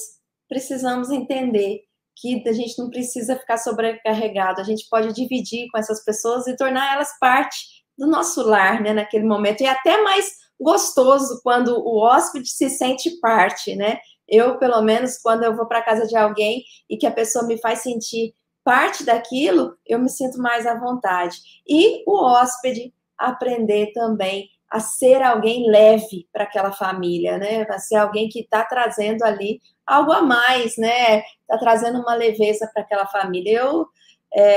E: precisamos entender que a gente não precisa ficar sobrecarregado, a gente pode dividir com essas pessoas e tornar elas parte do nosso lar, né, naquele momento, e até mais gostoso quando o hóspede se sente parte, né? Eu, pelo menos, quando eu vou para a casa de alguém e que a pessoa me faz sentir parte daquilo, eu me sinto mais à vontade. E o hóspede aprender também a ser alguém leve para aquela família, né? A ser alguém que está trazendo ali algo a mais, né? Está trazendo uma leveza para aquela família. Eu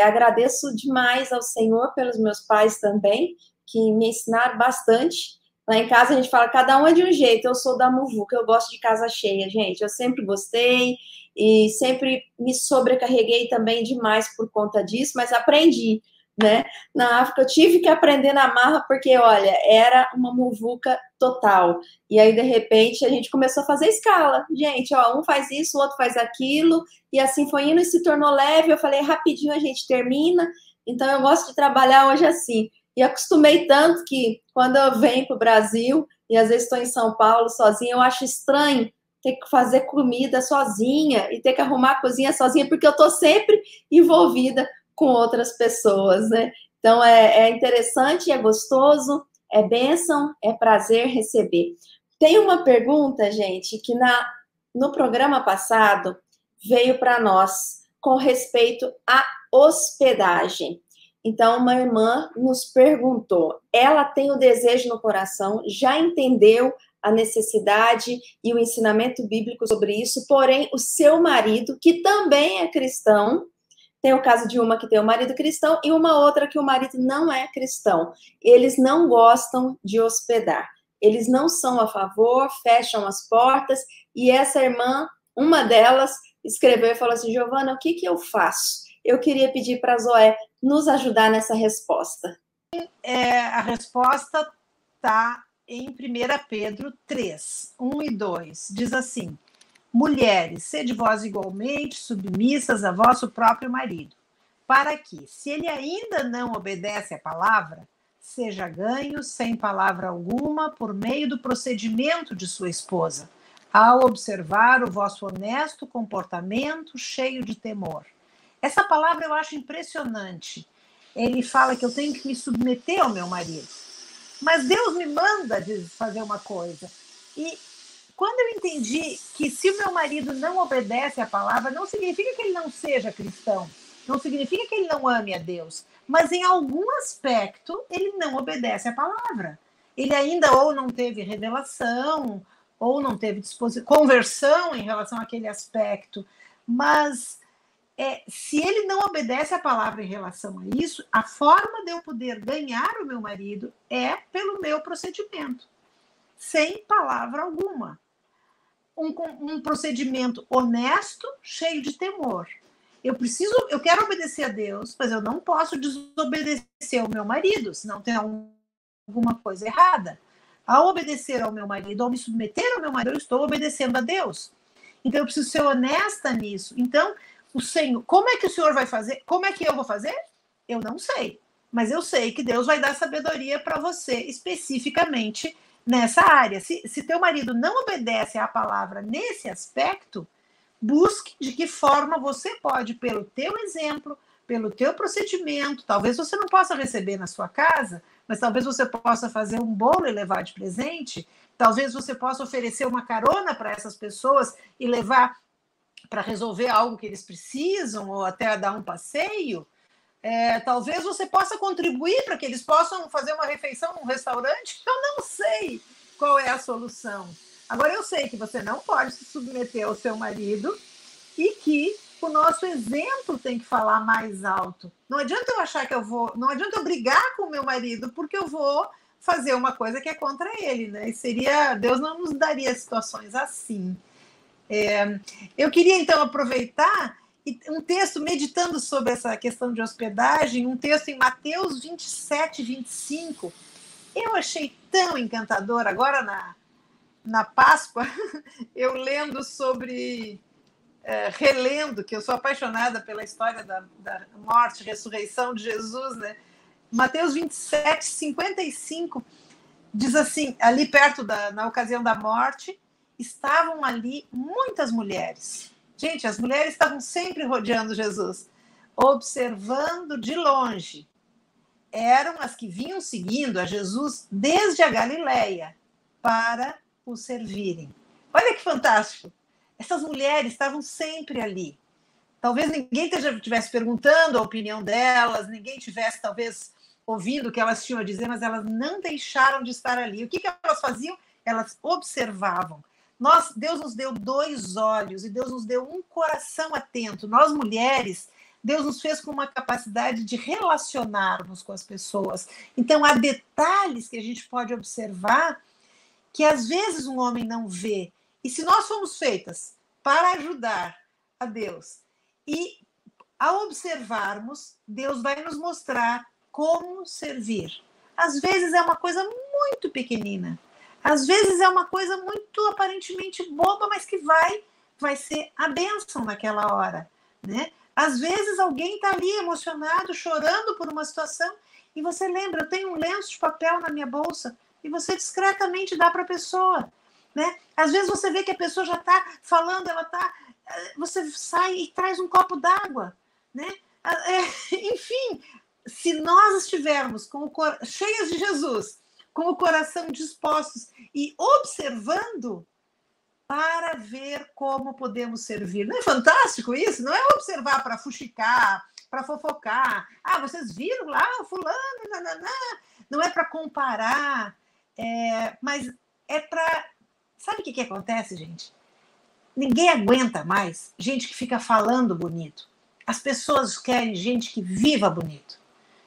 E: agradeço demais ao Senhor pelos meus pais também, que me ensinaram bastante. Lá em casa a gente fala, cada um é de um jeito, eu sou da muvuca, eu gosto de casa cheia, gente, eu sempre gostei e sempre me sobrecarreguei também demais por conta disso, mas aprendi, né? Na África eu tive que aprender na marra porque, olha, era uma muvuca total, e aí de repente a gente começou a fazer escala, gente, ó, um faz isso, o outro faz aquilo, e assim foi indo e se tornou leve, eu falei, rapidinho a gente termina, então eu gosto de trabalhar hoje assim. E acostumei tanto que quando eu venho para o Brasil e às vezes estou em São Paulo sozinha, eu acho estranho ter que fazer comida sozinha e ter que arrumar a cozinha sozinha, porque eu estou sempre envolvida com outras pessoas, né? Então é interessante, é gostoso, é bênção, é prazer receber. Tem uma pergunta, gente, que no programa passado veio para nós com respeito à hospedagem. Então, uma irmã nos perguntou, ela tem o desejo no coração, já entendeu a necessidade e o ensinamento bíblico sobre isso, porém, o seu marido, que também é cristão, tem o caso de uma que tem o marido cristão e uma outra que o marido não é cristão. Eles não gostam de hospedar, eles não são a favor, fecham as portas, e essa irmã, uma delas, escreveu e falou assim, Giovana, o que eu faço? Eu queria pedir para a Zoé nos ajudar nessa resposta.
F: A resposta está em 1 Pedro 3, 1 e 2. Diz assim: mulheres, sede vós igualmente submissas a vosso próprio marido, para que, se ele ainda não obedece à palavra, seja ganho sem palavra alguma por meio do procedimento de sua esposa, ao observar o vosso honesto comportamento cheio de temor. Essa palavra eu acho impressionante. Ele fala que eu tenho que me submeter ao meu marido. Mas Deus me manda fazer uma coisa. E quando eu entendi que se o meu marido não obedece à palavra, não significa que ele não seja cristão, não significa que ele não ame a Deus, mas em algum aspecto ele não obedece à palavra. Ele ainda ou não teve revelação, ou não teve conversão em relação àquele aspecto. Mas se ele não obedece à palavra em relação a isso, a forma de eu poder ganhar o meu marido é pelo meu procedimento, sem palavra alguma. Um procedimento honesto, cheio de temor. Eu quero obedecer a Deus, mas eu não posso desobedecer ao meu marido, senão tem alguma coisa errada. Ao obedecer ao meu marido, ao me submeter ao meu marido, eu estou obedecendo a Deus. Então eu preciso ser honesta nisso. Então, o Senhor, como é que o Senhor vai fazer? Como é que eu vou fazer? Eu não sei. Mas eu sei que Deus vai dar sabedoria para você, especificamente nessa área. Se teu marido não obedece à palavra nesse aspecto, busque de que forma você pode, pelo teu exemplo, pelo teu procedimento. Talvez você não possa receber na sua casa, mas talvez você possa fazer um bolo e levar de presente. Talvez você possa oferecer uma carona para essas pessoas e levar para resolver algo que eles precisam, ou até dar um passeio. Talvez você possa contribuir para que eles possam fazer uma refeição num restaurante. Eu não sei qual é a solução. Agora, eu sei que você não pode se submeter ao seu marido e que o nosso exemplo tem que falar mais alto. Não adianta eu achar que não adianta eu brigar com o meu marido porque eu vou fazer uma coisa que é contra ele, né? E Deus não nos daria situações assim. Eu queria, então, aproveitar um texto, meditando sobre essa questão de hospedagem, um texto em Mateus 27, 25. Eu achei tão encantador, agora na Páscoa, eu lendo sobre, relendo, que eu sou apaixonada pela história da morte e ressurreição de Jesus, né? Mateus 27, 55, diz assim, ali perto na ocasião da morte, estavam ali muitas mulheres. Gente, as mulheres estavam sempre rodeando Jesus, observando de longe. Eram as que vinham seguindo a Jesus desde a Galileia para o servirem. Olha que fantástico! Essas mulheres estavam sempre ali. Talvez ninguém estivesse perguntando a opinião delas, ninguém estivesse, talvez, ouvindo o que elas tinham a dizer, mas elas não deixaram de estar ali. O que elas faziam? Elas observavam. Deus nos deu 2 olhos e Deus nos deu um coração atento. Nós, mulheres, Deus nos fez com uma capacidade de relacionarmos com as pessoas. Então, há detalhes que a gente pode observar que, às vezes, um homem não vê. E se nós fomos feitas para ajudar a Deus e, ao observarmos, Deus vai nos mostrar como servir. Às vezes, é uma coisa muito pequenina. Às vezes é uma coisa muito aparentemente boba, mas que vai ser a bênção naquela hora, né? Às vezes alguém está ali emocionado, chorando por uma situação, e você lembra, eu tenho um lenço de papel na minha bolsa, e você discretamente dá para a pessoa, né? Às vezes você vê que a pessoa já está falando, você sai e traz um copo d'água, né? Enfim, se nós estivermos cheias de Jesus, com o coração dispostos e observando para ver como podemos servir. Não é fantástico isso? Não é observar para fuxicar, para fofocar. Vocês viram lá o fulano, nananã. Não é para comparar, mas é para... Sabe o que acontece, gente? Ninguém aguenta mais gente que fica falando bonito. As pessoas querem gente que viva bonito.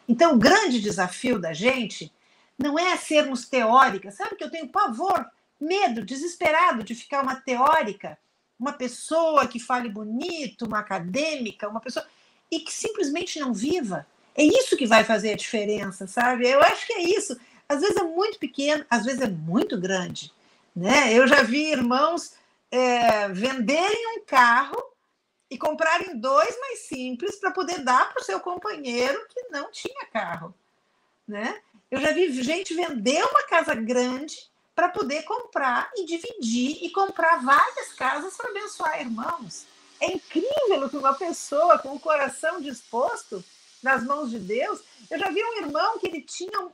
F: Então, o grande desafio da gente não é sermos teóricas. Sabe que eu tenho pavor, medo, desesperado de ficar uma teórica, uma pessoa que fale bonito, uma acadêmica, uma pessoa... e que simplesmente não viva. É isso que vai fazer a diferença, sabe? Eu acho que é isso. Às vezes é muito pequeno, às vezes é muito grande, né? Eu já vi irmãos venderem um carro e comprarem 2 mais simples para poder dar para o seu companheiro que não tinha carro, né? Eu já vi gente vender uma casa grande para poder comprar e dividir e comprar várias casas para abençoar irmãos. É incrível que uma pessoa com o coração disposto nas mãos de Deus... Eu já vi um irmão que ele tinha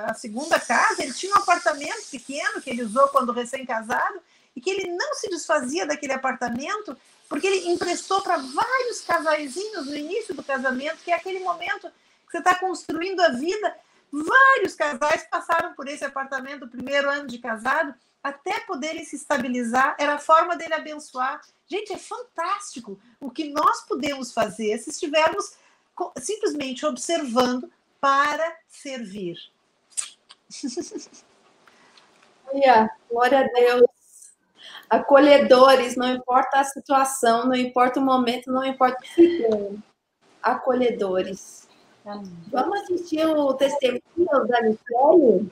F: a segunda casa, ele tinha um apartamento pequeno que ele usou quando recém-casado e que ele não se desfazia daquele apartamento porque ele emprestou para vários casaizinhos no início do casamento, que é aquele momento que você está construindo a vida. Vários casais passaram por esse apartamento no primeiro ano de casado até poderem se estabilizar. Era a forma dele abençoar. Gente, é fantástico o que nós podemos fazer se estivermos simplesmente observando para servir.
E: Glória a Deus. Acolhedores, não importa a situação, não importa o momento, não importa o que for. Acolhedores. Vamos assistir o testemunho da Michele?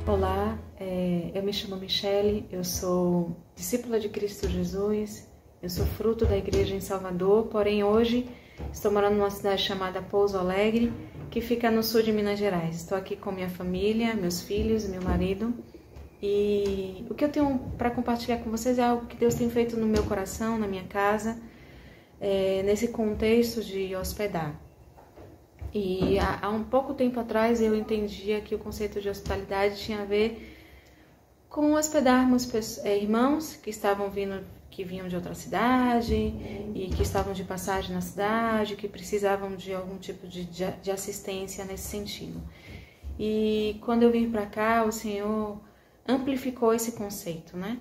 J: Olá, eu me chamo Michele, eu sou discípula de Cristo Jesus, eu sou fruto da igreja em Salvador, porém hoje estou morando numa cidade chamada Pouso Alegre, que fica no sul de Minas Gerais. Estou aqui com minha família, meus filhos, meu marido, e o que eu tenho para compartilhar com vocês é algo que Deus tem feito no meu coração, na minha casa, nesse contexto de hospedar. E há um pouco tempo atrás eu entendia que o conceito de hospitalidade tinha a ver com hospedarmos irmãos que vinham de outra cidade e que estavam de passagem na cidade, que precisavam de algum tipo de assistência nesse sentido. E quando eu vim para cá, o Senhor amplificou esse conceito, né?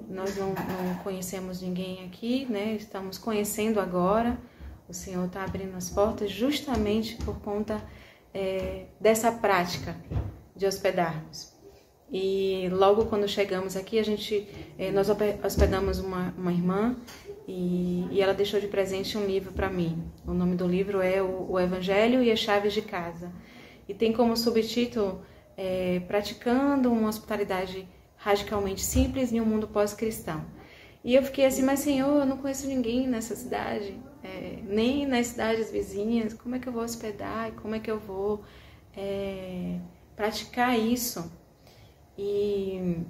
J: Nós não conhecemos ninguém aqui, né? Estamos conhecendo agora. O Senhor está abrindo as portas justamente por conta dessa prática de hospedarmos. E logo quando chegamos aqui, nós hospedamos uma irmã e ela deixou de presente um livro para mim. O nome do livro é O Evangelho e as Chaves de Casa. E tem como subtítulo Praticando uma Hospitalidade Radicalmente Simples em um Mundo Pós-Cristão. E eu fiquei assim, mas Senhor, eu não conheço ninguém nessa cidade, nem nas cidades vizinhas, como é que eu vou hospedar, como é que eu vou praticar isso? E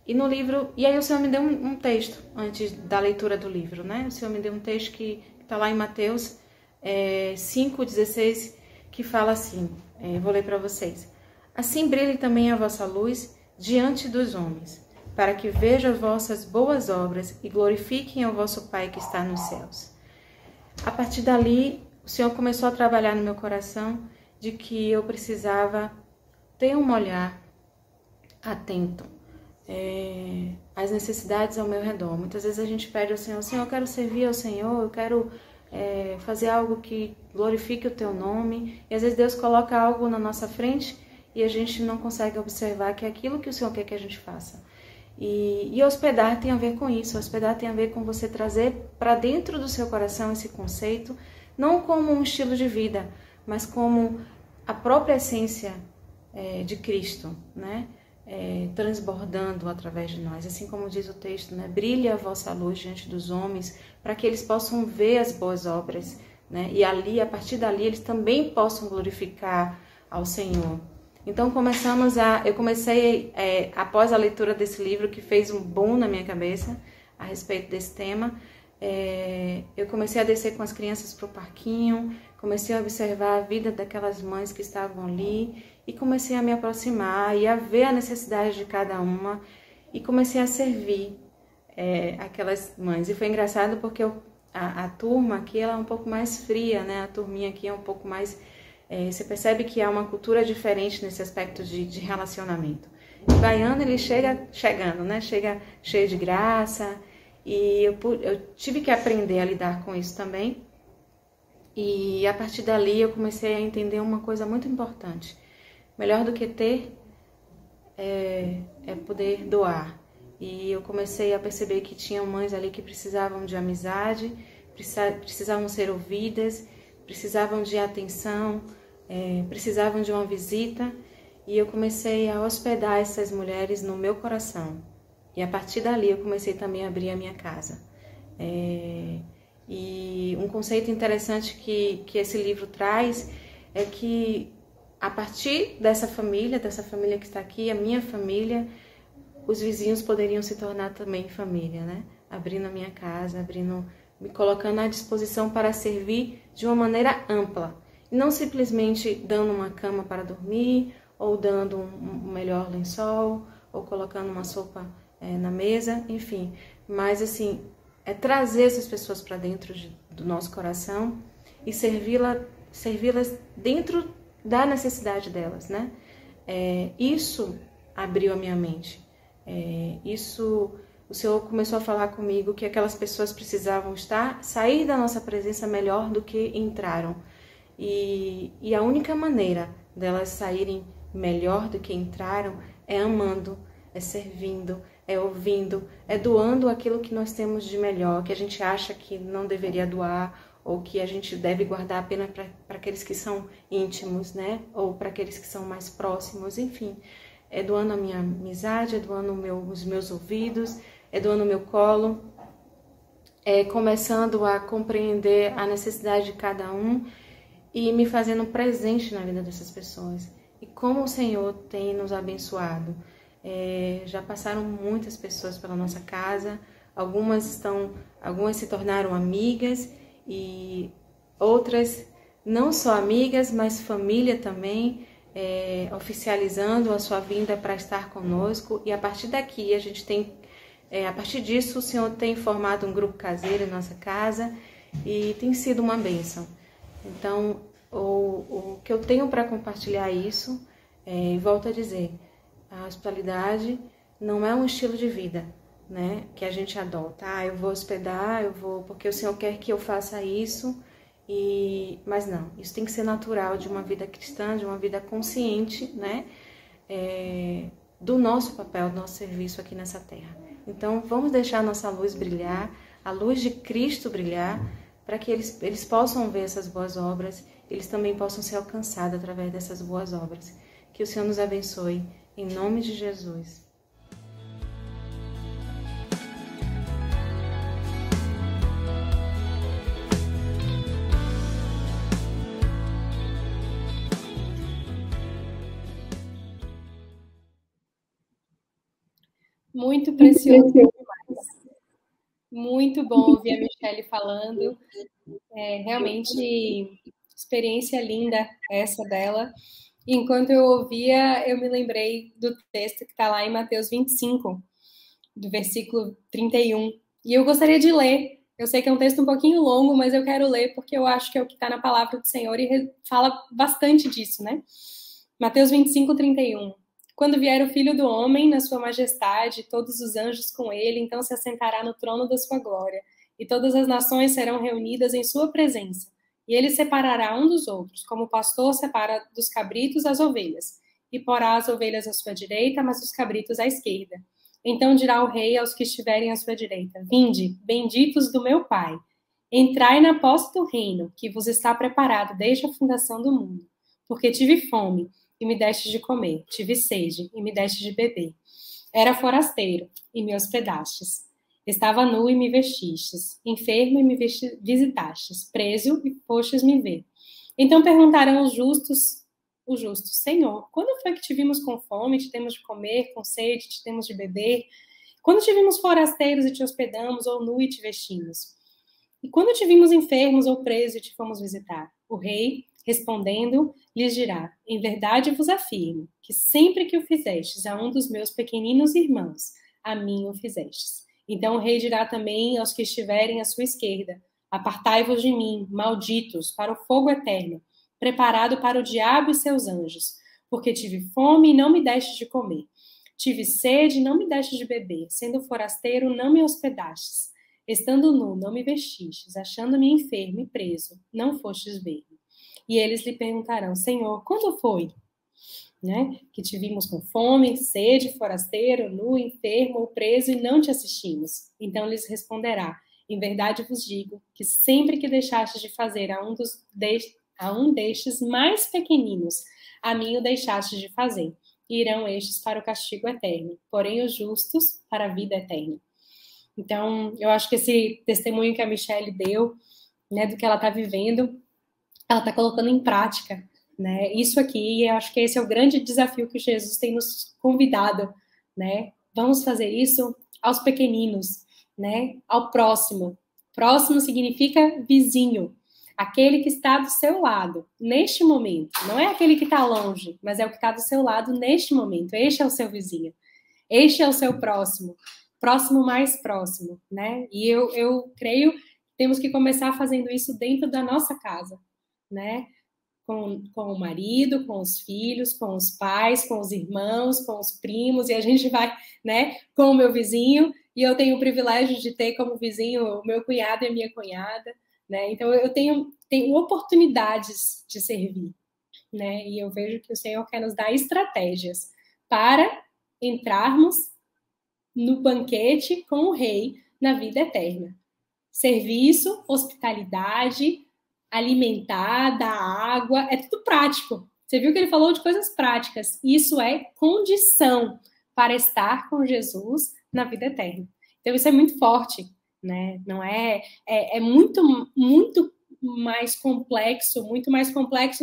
J: no livro, e aí o Senhor me deu um texto antes da leitura do livro, né? O Senhor me deu um texto que está lá em Mateus 5,16, que fala assim, vou ler para vocês. Assim brilhe também a vossa luz diante dos homens, para que vejam as vossas boas obras e glorifiquem ao vosso Pai que está nos céus. A partir dali, o Senhor começou a trabalhar no meu coração de que eu precisava ter um olhar atento às necessidades ao meu redor. Muitas vezes a gente pede ao Senhor, Senhor, eu quero servir ao Senhor, eu quero fazer algo que glorifique o Teu nome. E às vezes Deus coloca algo na nossa frente e a gente não consegue observar que é aquilo que o Senhor quer que a gente faça. E hospedar tem a ver com isso. Hospedar tem a ver com você trazer para dentro do seu coração esse conceito, não como um estilo de vida, mas como a própria essência de Cristo, né? Transbordando através de nós, assim como diz o texto, né? Brilhe a vossa luz diante dos homens, para que eles possam ver as boas obras, né? E ali, a partir dali, eles também possam glorificar ao Senhor. Então eu comecei, após a leitura desse livro, que fez um boom na minha cabeça a respeito desse tema, eu comecei a descer com as crianças para o parquinho, comecei a observar a vida daquelas mães que estavam ali e comecei a me aproximar e a ver a necessidade de cada uma e comecei a servir aquelas mães. E foi engraçado porque a turma aqui ela é um pouco mais fria, né? A turminha aqui é um pouco mais... você percebe que há uma cultura diferente nesse aspecto de relacionamento. O baiano, ele chegando, né? Chega cheio de graça. E eu tive que aprender a lidar com isso também. E a partir dali eu comecei a entender uma coisa muito importante. Melhor do que ter é poder doar. E eu comecei a perceber que tinham mães ali que precisavam de amizade, precisavam ser ouvidas, precisavam de atenção, precisavam de uma visita. E eu comecei a hospedar essas mulheres no meu coração. E a partir dali eu comecei também a abrir a minha casa. E um conceito interessante que esse livro traz é que a partir dessa família que está aqui, a minha família, os vizinhos poderiam se tornar também família, né? Abrindo a minha casa, me colocando à disposição para servir de uma maneira ampla. E não simplesmente dando uma cama para dormir, ou dando um melhor lençol, ou colocando uma sopa na mesa, enfim. Mas, assim, trazer essas pessoas para dentro do nosso coração e servi-las dentro da necessidade delas, né? Isso abriu a minha mente. O Senhor começou a falar comigo que aquelas pessoas precisavam sair da nossa presença melhor do que entraram. E a única maneira delas saírem melhor do que entraram é amando, é servindo, é ouvindo, é doando aquilo que nós temos de melhor, que a gente acha que não deveria doar, ou que a gente deve guardar apenas para aqueles que são íntimos, né? Ou para aqueles que são mais próximos, enfim. É doando a minha amizade, é doando os meus ouvidos, é doando o meu colo, é começando a compreender a necessidade de cada um e me fazendo presente na vida dessas pessoas. E como o Senhor tem nos abençoado. Já passaram muitas pessoas pela nossa casa, algumas se tornaram amigas e outras não só amigas, mas família também, oficializando a sua vinda para estar conosco. E a partir daqui a partir disso o Senhor tem formado um grupo caseiro em nossa casa e tem sido uma bênção. Então, o que eu tenho para compartilhar isso, e volto a dizer, a hospitalidade não é um estilo de vida, né, que a gente adota. Eu vou hospedar, porque o Senhor quer que eu faça isso, mas não, isso tem que ser natural de uma vida cristã, de uma vida consciente, né, do nosso papel, do nosso serviço aqui nessa terra. Então, vamos deixar a nossa luz brilhar, a luz de Cristo brilhar, para que eles possam ver essas boas obras, eles também possam ser alcançados através dessas boas obras. Que o Senhor nos abençoe, em nome de Jesus.
G: Muito precioso demais. Muito bom ouvir a Michele falando. Realmente, experiência linda essa dela. Enquanto eu ouvia, eu me lembrei do texto que está lá em Mateus 25, do versículo 31. E eu gostaria de ler. Eu sei que é um texto um pouquinho longo, mas eu quero ler porque eu acho que é o que está na palavra do Senhor e fala bastante disso, né? Mateus 25, 31. Quando vier o Filho do Homem, na sua majestade, todos os anjos com ele, então se assentará no trono da sua glória, e todas as nações serão reunidas em sua presença. E ele separará um dos outros, como o pastor separa dos cabritos as ovelhas, e porá as ovelhas à sua direita, mas os cabritos à esquerda. Então dirá o rei aos que estiverem à sua direita: Vinde, benditos do meu Pai, entrai na posse do reino, que vos está preparado desde a fundação do mundo. Porque tive fome, e me deste de comer, tive sede, e me deste de beber. Era forasteiro, e me hospedastes. Estava nu e me vestistes, enfermo e me visitastes, preso e fostes-me ver. Então perguntarão os justos, Senhor, quando foi que te vimos com fome, te demos de comer, com sede, te demos de beber? Quando te vimos forasteiros e te hospedamos, ou nu e te vestimos? E quando te vimos enfermos ou presos e te fomos visitar? O rei, respondendo, lhes dirá: em verdade vos afirmo, que sempre que o fizestes a um dos meus pequeninos irmãos, a mim o fizestes. Então o rei dirá também aos que estiverem à sua esquerda: apartai-vos de mim, malditos, para o fogo eterno, preparado para o diabo e seus anjos. Porque tive fome e não me deste de comer. Tive sede e não me deste de beber. Sendo forasteiro, não me hospedastes. Estando nu, não me vestistes. Achando-me enfermo e preso, não fostes ver-me. E eles lhe perguntarão: Senhor, quando foi né? Que te vimos com fome, sede, forasteiro, nu, enfermo ou preso e não te assistimos. Então lhes responderá: em verdade vos digo que sempre que deixastes de fazer a um destes mais pequeninos, a mim o deixastes de fazer. E irão estes para o castigo eterno, porém os justos para a vida eterna. Então, eu acho que esse testemunho que a Michelle deu, né, do que ela está vivendo, ela está colocando em prática, né? Isso aqui, eu acho que esse é o grande desafio que Jesus tem nos convidado, né? Vamos fazer isso aos pequeninos, né? Ao próximo. Próximo significa vizinho, aquele que está do seu lado, neste momento. Não é aquele que está longe, mas é o que está do seu lado neste momento. Este é o seu vizinho. Este é o seu próximo. Próximo mais próximo, né? E eu creio que temos que começar fazendo isso dentro da nossa casa, né? Com o marido, com os filhos, com os pais, com os irmãos, com os primos, e a gente vai, né, com o meu vizinho, e eu tenho o privilégio de ter como vizinho o meu cunhado e a minha cunhada, né? Então eu tenho oportunidades de servir, né? E eu vejo que o Senhor quer nos dar estratégias para entrarmos no banquete com o Rei na vida eterna. Serviço, hospitalidade, alimentar, dar água, é tudo prático. Você viu que ele falou de coisas práticas. Isso é condição para estar com Jesus na vida eterna. Então isso é muito forte, né? Não é muito mais complexo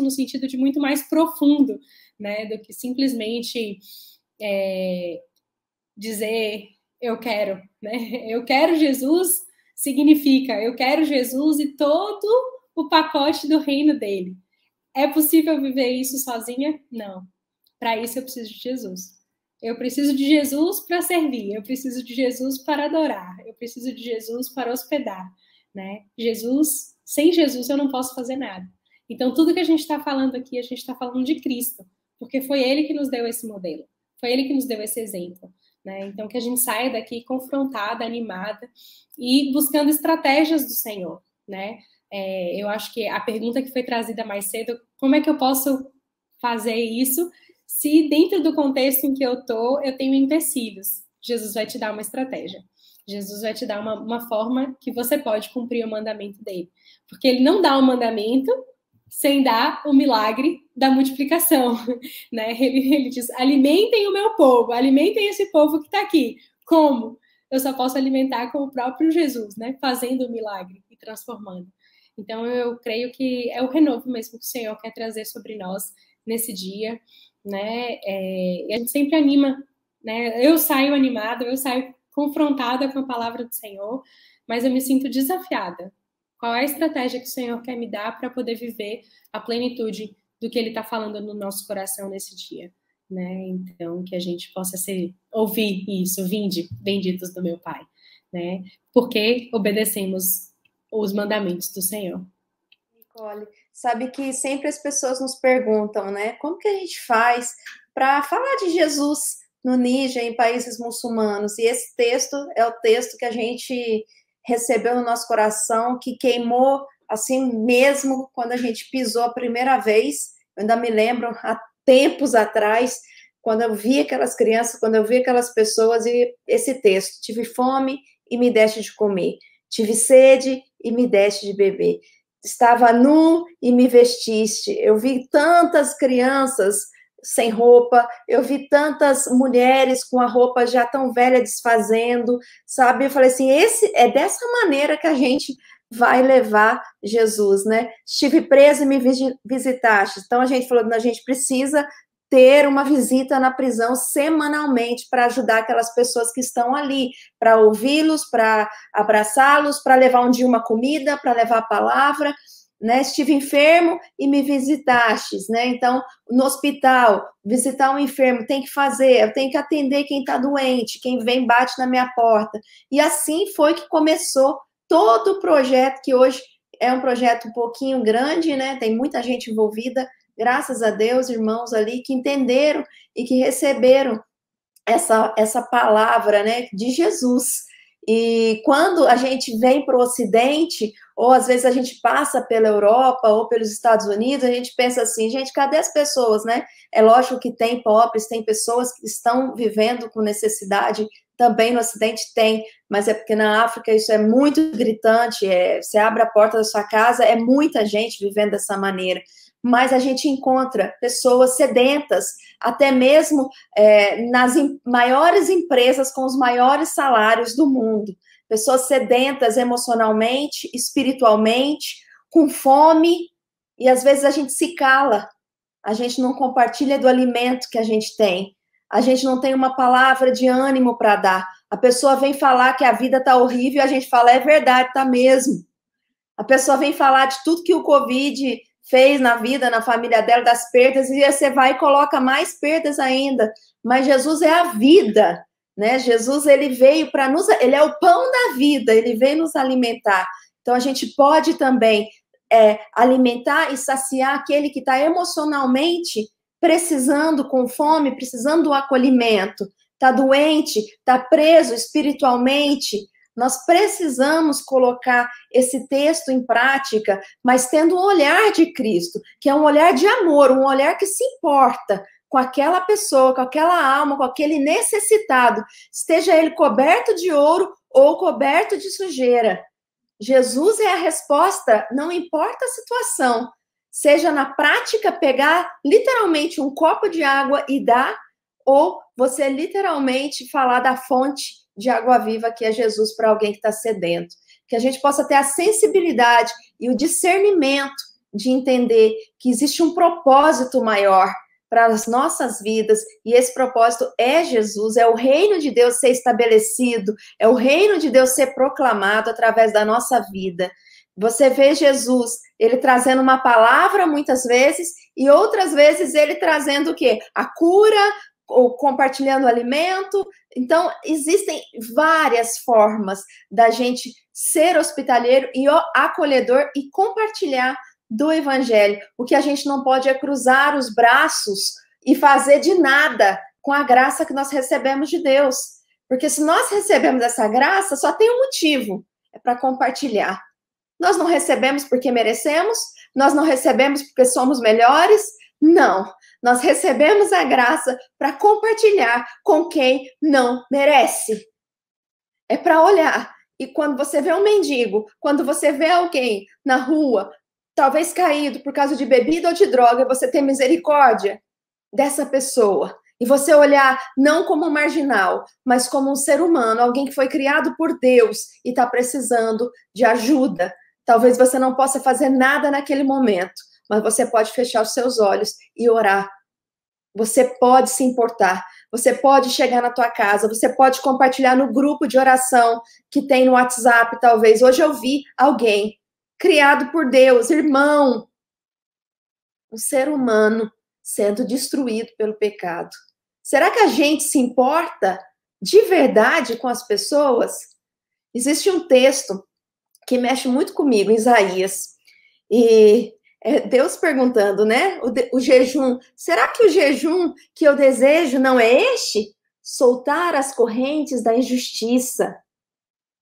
G: no sentido de muito mais profundo, né? Do que simplesmente dizer eu quero, né? Eu quero Jesus significa eu quero Jesus e todo o pacote do reino dele. É possível viver isso sozinha? Não. Para isso eu preciso de Jesus. Eu preciso de Jesus para servir, eu preciso de Jesus para adorar, eu preciso de Jesus para hospedar, né? Sem Jesus eu não posso fazer nada. Então tudo que a gente está falando aqui, a gente está falando de Cristo, porque foi ele que nos deu esse modelo, foi ele que nos deu esse exemplo. Né? Então, que a gente saia daqui confrontada, animada e buscando estratégias do Senhor. Né? Eu acho que a pergunta que foi trazida mais cedo, como é que eu posso fazer isso se dentro do contexto em que eu tenho empecilhos? Jesus vai te dar uma estratégia. Jesus vai te dar uma forma que você pode cumprir o mandamento dele. Porque ele não dá o mandamento sem dar o milagre da multiplicação, né? Ele diz, alimentem o meu povo, alimentem esse povo que está aqui. Como? Eu só posso alimentar com o próprio Jesus, né? Fazendo o milagre e transformando. Então, eu creio que é o renovo mesmo que o Senhor quer trazer sobre nós nesse dia, né? E a gente sempre anima, né? Eu saio animada, eu saio confrontada com a palavra do Senhor, mas eu me sinto desafiada. Qual é a estratégia que o Senhor quer me dar para poder viver a plenitude do que Ele está falando no nosso coração nesse dia, né? Então, que a gente possa ouvir isso, vinde, benditos do meu Pai, né? Porque obedecemos os mandamentos do Senhor.
E: Nicole, sabe que sempre as pessoas nos perguntam, né? Como que a gente faz para falar de Jesus no Níger, em países muçulmanos? E esse texto é o texto que a gente recebeu no nosso coração, que queimou assim mesmo quando a gente pisou a primeira vez. Eu ainda me lembro, há tempos atrás, quando eu vi aquelas crianças, quando eu vi aquelas pessoas, e esse texto, tive fome e me deste de comer, tive sede e me deste de beber, estava nu e me vestiste. Eu vi tantas crianças sem roupa, eu vi tantas mulheres com a roupa já tão velha desfazendo, sabe? Eu falei assim, é dessa maneira que a gente vai levar Jesus, né? Estive preso e me visitaste. Então a gente falou, a gente precisa ter uma visita na prisão semanalmente para ajudar aquelas pessoas que estão ali, para ouvi-los, para abraçá-los, para levar um dia uma comida, para levar a palavra, né? Estive enfermo e me visitastes, né? Então, no hospital, visitar um enfermo, tem que fazer, eu tenho que atender quem está doente, quem vem bate na minha porta. E assim foi que começou todo o projeto, que hoje é um projeto um pouquinho grande, né? Tem muita gente envolvida, graças a Deus, irmãos ali que entenderam e que receberam essa palavra, né, de Jesus. E quando a gente vem para o Ocidente, ou às vezes a gente passa pela Europa ou pelos Estados Unidos, a gente pensa assim, gente, cadê as pessoas, né? É lógico que tem pobres, tem pessoas que estão vivendo com necessidade, também no Ocidente tem, mas é porque na África isso é muito gritante, você abre a porta da sua casa, é muita gente vivendo dessa maneira. Mas a gente encontra pessoas sedentas, até mesmo nas maiores empresas com os maiores salários do mundo. Pessoas sedentas emocionalmente, espiritualmente, com fome, e às vezes a gente se cala, a gente não compartilha do alimento que a gente tem, a gente não tem uma palavra de ânimo para dar. A pessoa vem falar que a vida está horrível, e a gente fala, é verdade, está mesmo. A pessoa vem falar de tudo que o Covid fez na vida, na família dela, das perdas, e você vai e coloca mais perdas ainda. Mas Jesus é a vida, né? Jesus, ele veio para nos... Ele é o pão da vida, ele veio nos alimentar. Então, a gente pode também alimentar e saciar aquele que está emocionalmente precisando, com fome, precisando do acolhimento, está doente, está preso espiritualmente. Nós precisamos colocar esse texto em prática, mas tendo um olhar de Cristo, que é um olhar de amor, um olhar que se importa com aquela pessoa, com aquela alma, com aquele necessitado, esteja ele coberto de ouro ou coberto de sujeira. Jesus é a resposta, não importa a situação, seja na prática pegar literalmente um copo de água e dar, ou você literalmente falar da fonte de água viva que é Jesus para alguém que está sedento. Que a gente possa ter a sensibilidade e o discernimento de entender que existe um propósito maior para as nossas vidas, e esse propósito é Jesus, é o reino de Deus ser estabelecido, é o reino de Deus ser proclamado através da nossa vida. Você vê Jesus, ele trazendo uma palavra muitas vezes, e outras vezes ele trazendo o quê? A cura, ou compartilhando alimento. Então, existem várias formas da gente ser hospitaleiro e acolhedor e compartilhar do evangelho. O que a gente não pode é cruzar os braços e fazer de nada com a graça que nós recebemos de Deus. Porque se nós recebemos essa graça, só tem um motivo, é para compartilhar. Nós não recebemos porque merecemos, nós não recebemos porque somos melhores, não. Nós recebemos a graça para compartilhar com quem não merece. É para olhar. E quando você vê um mendigo, quando você vê alguém na rua, talvez caído por causa de bebida ou de droga, você ter misericórdia dessa pessoa. E você olhar não como um marginal, mas como um ser humano, alguém que foi criado por Deus e está precisando de ajuda. Talvez você não possa fazer nada naquele momento, mas você pode fechar os seus olhos e orar. Você pode se importar, você pode chegar na tua casa, você pode compartilhar no grupo de oração que tem no WhatsApp, talvez. Hoje eu vi alguém criado por Deus, irmão, um ser humano sendo destruído pelo pecado. Será que a gente se importa de verdade com as pessoas? Existe um texto que mexe muito comigo, em Isaías, e Deus perguntando, né? O jejum, será que o jejum que eu desejo não é este? Soltar as correntes da injustiça,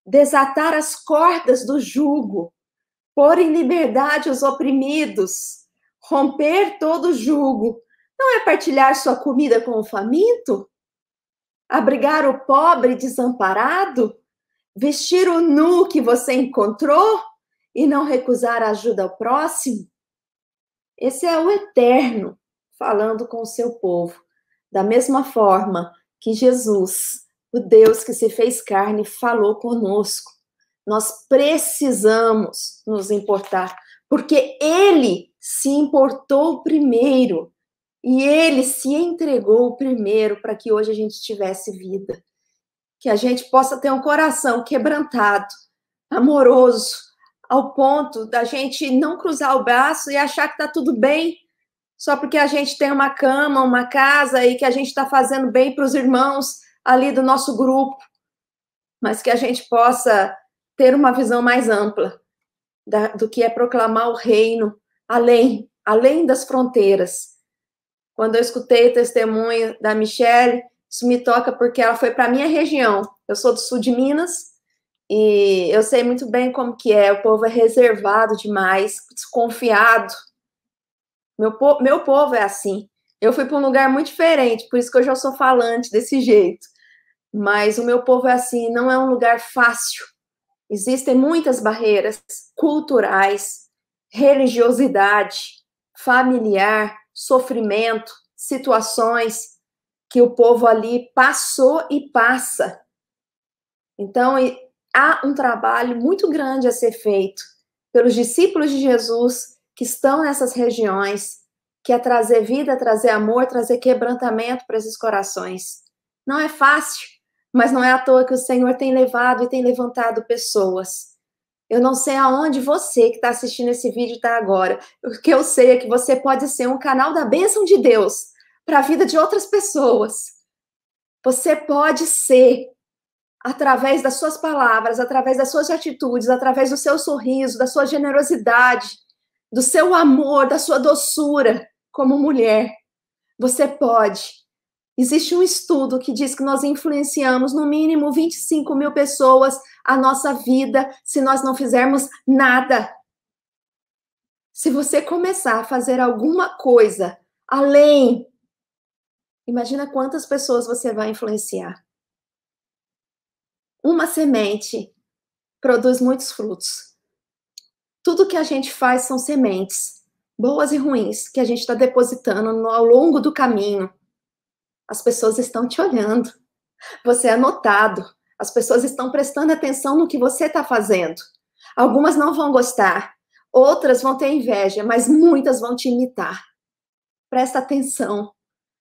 E: desatar as cordas do jugo, pôr em liberdade os oprimidos, romper todo jugo. Não é partilhar sua comida com o faminto? Abrigar o pobre desamparado? Vestir o nu que você encontrou? E não recusar a ajuda ao próximo? Esse é o Eterno falando com o seu povo. Da mesma forma que Jesus, o Deus que se fez carne, falou conosco. Nós precisamos nos importar, porque Ele se importou primeiro e Ele se entregou primeiro para que hoje a gente tivesse vida. Que a gente possa ter um coração quebrantado, amoroso, ao ponto da gente não cruzar o braço e achar que está tudo bem, só porque a gente tem uma cama, uma casa e que a gente está fazendo bem para os irmãos ali do nosso grupo, mas que a gente possa ter uma visão mais ampla do que é proclamar o reino além das fronteiras. Quando eu escutei o testemunho da Michelle, isso me toca porque ela foi para a minha região. Eu sou do sul de Minas, E eu sei muito bem como que é, o povo é reservado demais, desconfiado. Meu povo é assim. Eu fui para um lugar muito diferente, por isso que eu já sou falante desse jeito. Mas o meu povo é assim, não é um lugar fácil. Existem muitas barreiras culturais, religiosidade, familiar, sofrimento, situações que o povo ali passou e passa. Então, há um trabalho muito grande a ser feito pelos discípulos de Jesus que estão nessas regiões, que é trazer vida, trazer amor, trazer quebrantamento para esses corações. Não é fácil, mas não é à toa que o Senhor tem levado e tem levantado pessoas. Eu não sei aonde você que está assistindo esse vídeo está agora. O que eu sei é que você pode ser um canal da bênção de Deus para a vida de outras pessoas. Você pode ser, através das suas palavras, através das suas atitudes, através do seu sorriso, da sua generosidade, do seu amor, da sua doçura como mulher. Você pode. Existe um estudo que diz que nós influenciamos no mínimo 25 mil pessoas a nossa vida se nós não fizermos nada. Se você começar a fazer alguma coisa além, imagina quantas pessoas você vai influenciar. Uma semente produz muitos frutos. Tudo que a gente faz são sementes, boas e ruins, que a gente está depositando ao longo do caminho. As pessoas estão te olhando. Você é notado. As pessoas estão prestando atenção no que você está fazendo. Algumas não vão gostar, outras vão ter inveja, mas muitas vão te imitar. Presta atenção.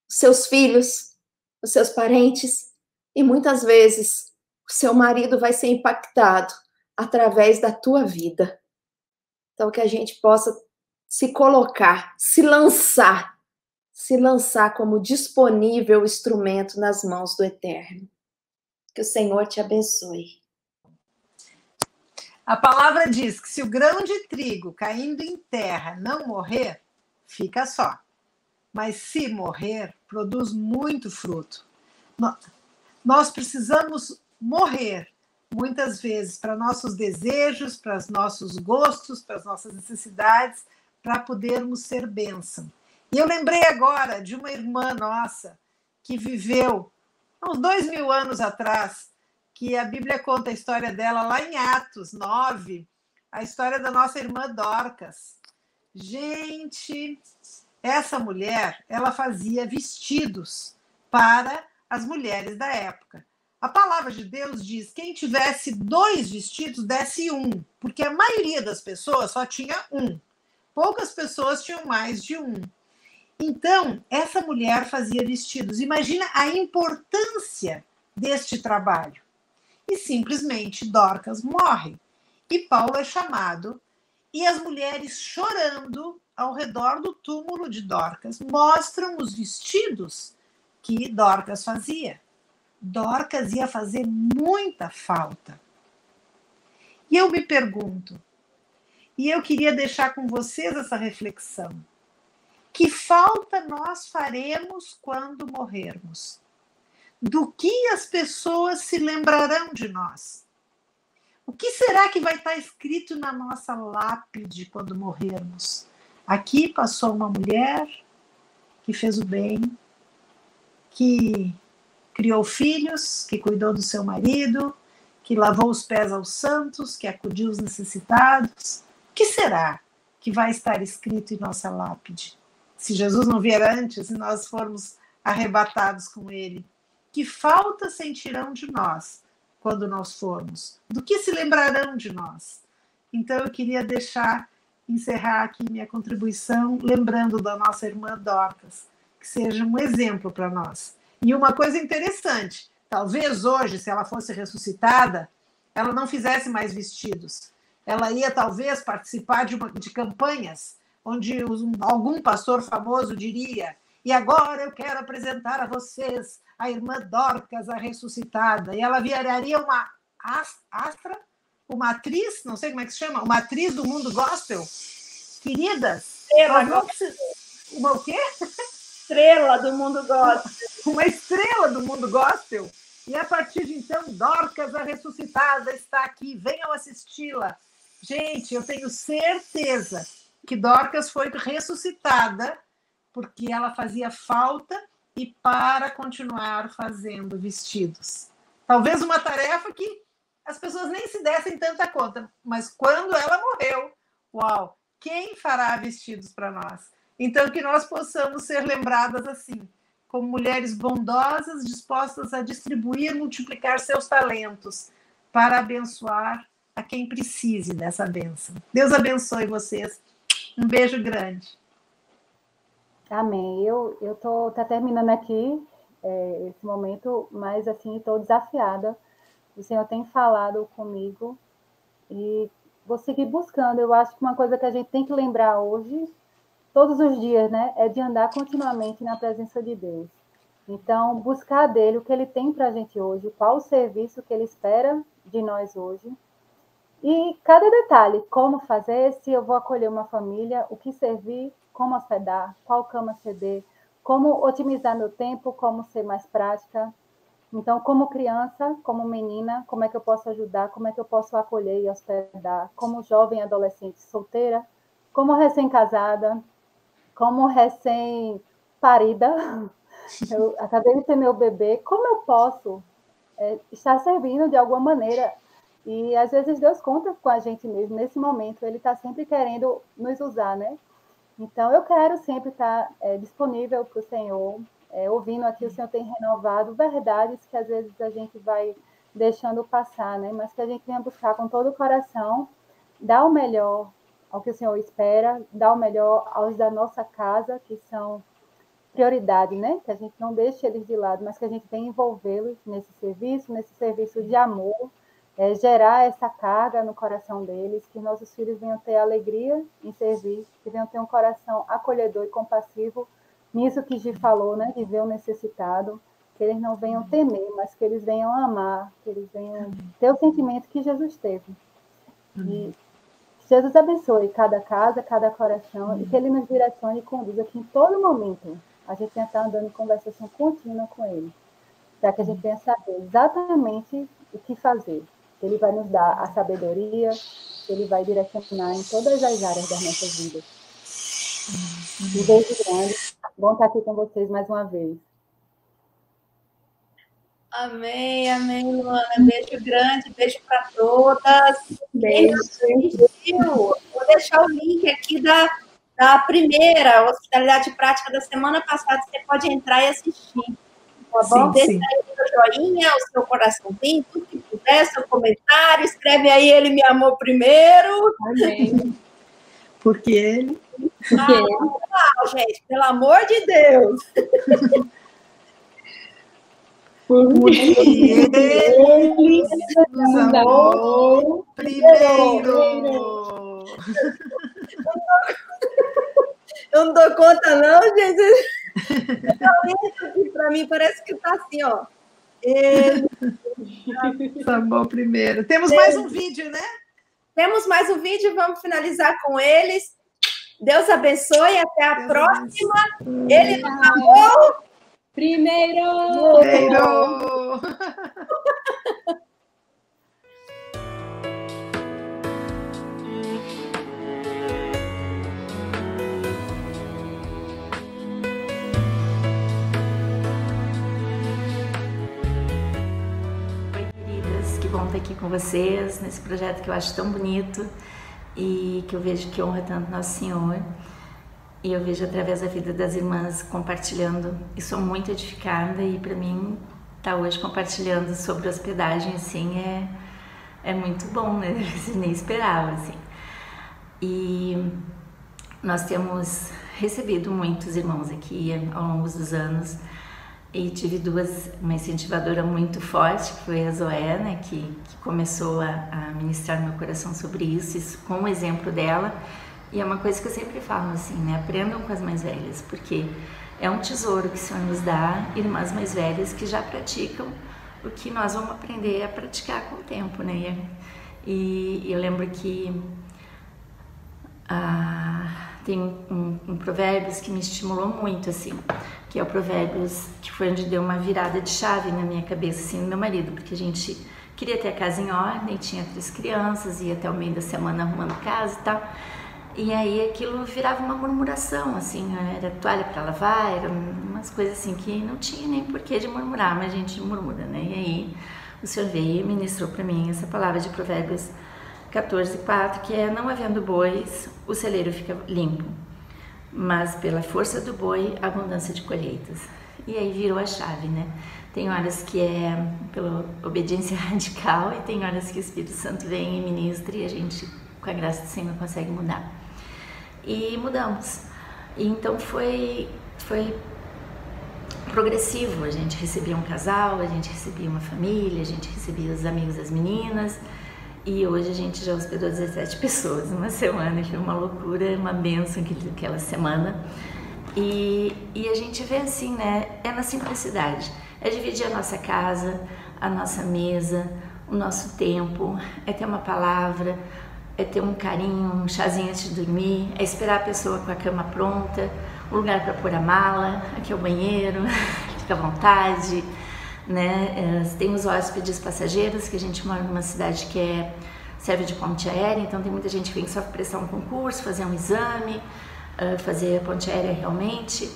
E: Os seus filhos, os seus parentes, e muitas vezes o seu marido vai ser impactado através da tua vida. Então, que a gente possa se colocar, se lançar como disponível instrumento nas mãos do Eterno. Que o Senhor te abençoe.
F: A palavra diz que se o grão de trigo caindo em terra não morrer, fica só. Mas se morrer, produz muito fruto. Nós precisamos morrer, muitas vezes, para nossos desejos, para os nossos gostos, para as nossas necessidades, para podermos ser bênção. E eu lembrei agora de uma irmã nossa que viveu há uns 2000 anos atrás, que a Bíblia conta a história dela lá em Atos 9, a história da nossa irmã Dorcas. Gente, essa mulher, ela fazia vestidos para as mulheres da época. A palavra de Deus diz que quem tivesse 2 vestidos, desse 1, porque a maioria das pessoas só tinha 1. Poucas pessoas tinham mais de 1. Então, essa mulher fazia vestidos. Imagina a importância deste trabalho. E simplesmente Dorcas morre. E Paulo é chamado, e as mulheres chorando ao redor do túmulo de Dorcas mostram os vestidos que Dorcas fazia. Dorcas ia fazer muita falta. E eu me pergunto, e eu queria deixar com vocês essa reflexão: que falta nós faremos quando morrermos? Do que as pessoas se lembrarão de nós? O que será que vai estar escrito na nossa lápide quando morrermos? Aqui passou uma mulher que fez o bem, que criou filhos, que cuidou do seu marido, que lavou os pés aos santos, que acudiu os necessitados. O que será que vai estar escrito em nossa lápide? Se Jesus não vier antes e nós formos arrebatados com ele, que falta sentirão de nós quando nós formos? Do que se lembrarão de nós? Então eu queria encerrar aqui minha contribuição lembrando da nossa irmã Dorcas, que seja um exemplo para nós. E uma coisa interessante, talvez hoje, se ela fosse ressuscitada, ela não fizesse mais vestidos. Ela ia talvez participar de campanhas onde algum pastor famoso diria: e agora eu quero apresentar a vocês a irmã Dorcas, a ressuscitada. E ela viraria uma uma atriz, não sei como é que se chama, uma atriz do mundo gospel. Queridas, uma o quê?
E: Estrela do mundo gospel.
F: Uma estrela do mundo gospel. E a partir de então, Dorcas, a ressuscitada, está aqui. Venham assisti-la. Gente, eu tenho certeza que Dorcas foi ressuscitada porque ela fazia falta e para continuar fazendo vestidos. Talvez uma tarefa que as pessoas nem se dessem tanta conta, mas quando ela morreu, uau, quem fará vestidos para nós? Então, que nós possamos ser lembradas assim, como mulheres bondosas, dispostas a distribuir, multiplicar seus talentos para abençoar a quem precise dessa bênção. Deus abençoe vocês. Um beijo grande.
H: Amém. Eu tô terminando aqui esse momento, mas assim, estou desafiada. O Senhor tem falado comigo e vou seguir buscando. Eu acho que uma coisa que a gente tem que lembrar hoje, todos os dias, né, é de andar continuamente na presença de Deus. Então, buscar dele o que ele tem para a gente hoje, qual o serviço que ele espera de nós hoje. E cada detalhe, como fazer, se eu vou acolher uma família, o que servir, como hospedar, qual cama ceder, como otimizar meu tempo, como ser mais prática. Então, como criança, como menina, como é que eu posso ajudar, como é que eu posso acolher e hospedar, como jovem adolescente solteira, como recém-casada, como recém-parida, eu acabei de ter meu bebê, como eu posso estar servindo de alguma maneira? E às vezes Deus conta com a gente mesmo, nesse momento, Ele está sempre querendo nos usar, né? Então, eu quero sempre estar disponível para o Senhor, ouvindo aqui, o Senhor tem renovado verdades que às vezes a gente vai deixando passar, né? Mas que a gente venha buscar com todo o coração, dar o melhor ao que o Senhor espera, dar o melhor aos da nossa casa, que são prioridade, né? Que a gente não deixe eles de lado, mas que a gente venha envolvê-los nesse serviço de amor, gerar essa carga no coração deles, que nossos filhos venham ter alegria em servir, que venham ter um coração acolhedor e compassivo nisso que Gi falou, né? De ver o necessitado, que eles não venham temer, mas que eles venham amar, que eles venham ter o sentimento que Jesus teve. E Jesus abençoe cada casa, cada coração, e que Ele nos direcione e conduza que em todo momento a gente tenha estar andando em conversação contínua com Ele, para que a gente venha saber exatamente o que fazer. Ele vai nos dar a sabedoria, Ele vai direcionar em todas as áreas das nossas vidas. Um beijo grande. Bom estar aqui com vocês mais uma vez.
E: Amém, amém, Luana. Beijo grande, beijo para todas. Beijo. Vou deixar o link aqui da primeira hospitalidade prática da semana passada. Você pode entrar e assistir. Tá bom? Deixa aí o seu joinha, o seu coraçãozinho, tudo que puder, seu comentário. Escreve aí, Ele me amou primeiro. Amém.
F: Porque Ele...
E: Não, gente, pelo amor de Deus.
F: Porque Ele nos amou primeiro.
E: Eu não dou conta, não, gente. Para mim parece que tá assim, ó. Ele
F: nos amou primeiro. Temos mais um vídeo, né?
E: Temos mais um vídeo, vamos finalizar com eles. Deus abençoe, até a próxima. Ele nos amou
G: primeiro.
K: Que bom estar aqui com vocês, nesse projeto que eu acho tão bonito e que eu vejo que honra tanto Nosso Senhor. E eu vejo através da vida das irmãs compartilhando, e sou muito edificada, e para mim estar hoje compartilhando sobre hospedagem, assim, é muito bom, né? Eu nem esperava, assim. E nós temos recebido muitos irmãos aqui ao longo dos anos, e tive uma incentivadora muito forte, que foi a Zoé, né, que começou a ministrar no meu coração sobre isso com o exemplo dela. E é uma coisa que eu sempre falo, assim, né, aprendam com as mais velhas, porque é um tesouro que o Senhor nos dá, irmãs mais velhas que já praticam o que nós vamos aprender a praticar com o tempo, né. E eu lembro que tem um Provérbios que me estimulou muito, assim, que é o Provérbios, que foi onde deu uma virada de chave na minha cabeça, assim, no meu marido, porque a gente queria ter a casa em ordem, tinha 3 crianças, ia até o meio da semana arrumando casa e tal. E aí aquilo virava uma murmuração, assim, era toalha para lavar, eram umas coisas assim que não tinha nem porquê de murmurar, mas a gente murmura, né? E aí o Senhor veio e ministrou para mim essa palavra de Provérbios 14:4, que é: não havendo bois, o celeiro fica limpo, mas pela força do boi, abundância de colheitas. E aí virou a chave, né? Tem horas que é pela obediência radical e tem horas que o Espírito Santo vem e ministra e a gente, com a graça do Senhor, consegue mudar. E mudamos. E então foi progressivo. A gente recebia um casal, a gente recebia uma família, a gente recebia os amigos das meninas. E hoje a gente já hospedou 17 pessoas numa semana, foi uma loucura, uma bênção aquela semana. E a gente vê assim, né? É na simplicidade. É dividir a nossa casa, a nossa mesa, o nosso tempo, é ter uma palavra, é ter um carinho, um chazinho antes de dormir, é esperar a pessoa com a cama pronta, um lugar para pôr a mala, aqui é o banheiro, fica à vontade, né? Tem os hóspedes passageiros, que a gente mora numa cidade que serve de ponte aérea, então tem muita gente que vem só para prestar um concurso, fazer um exame, fazer a ponte aérea realmente,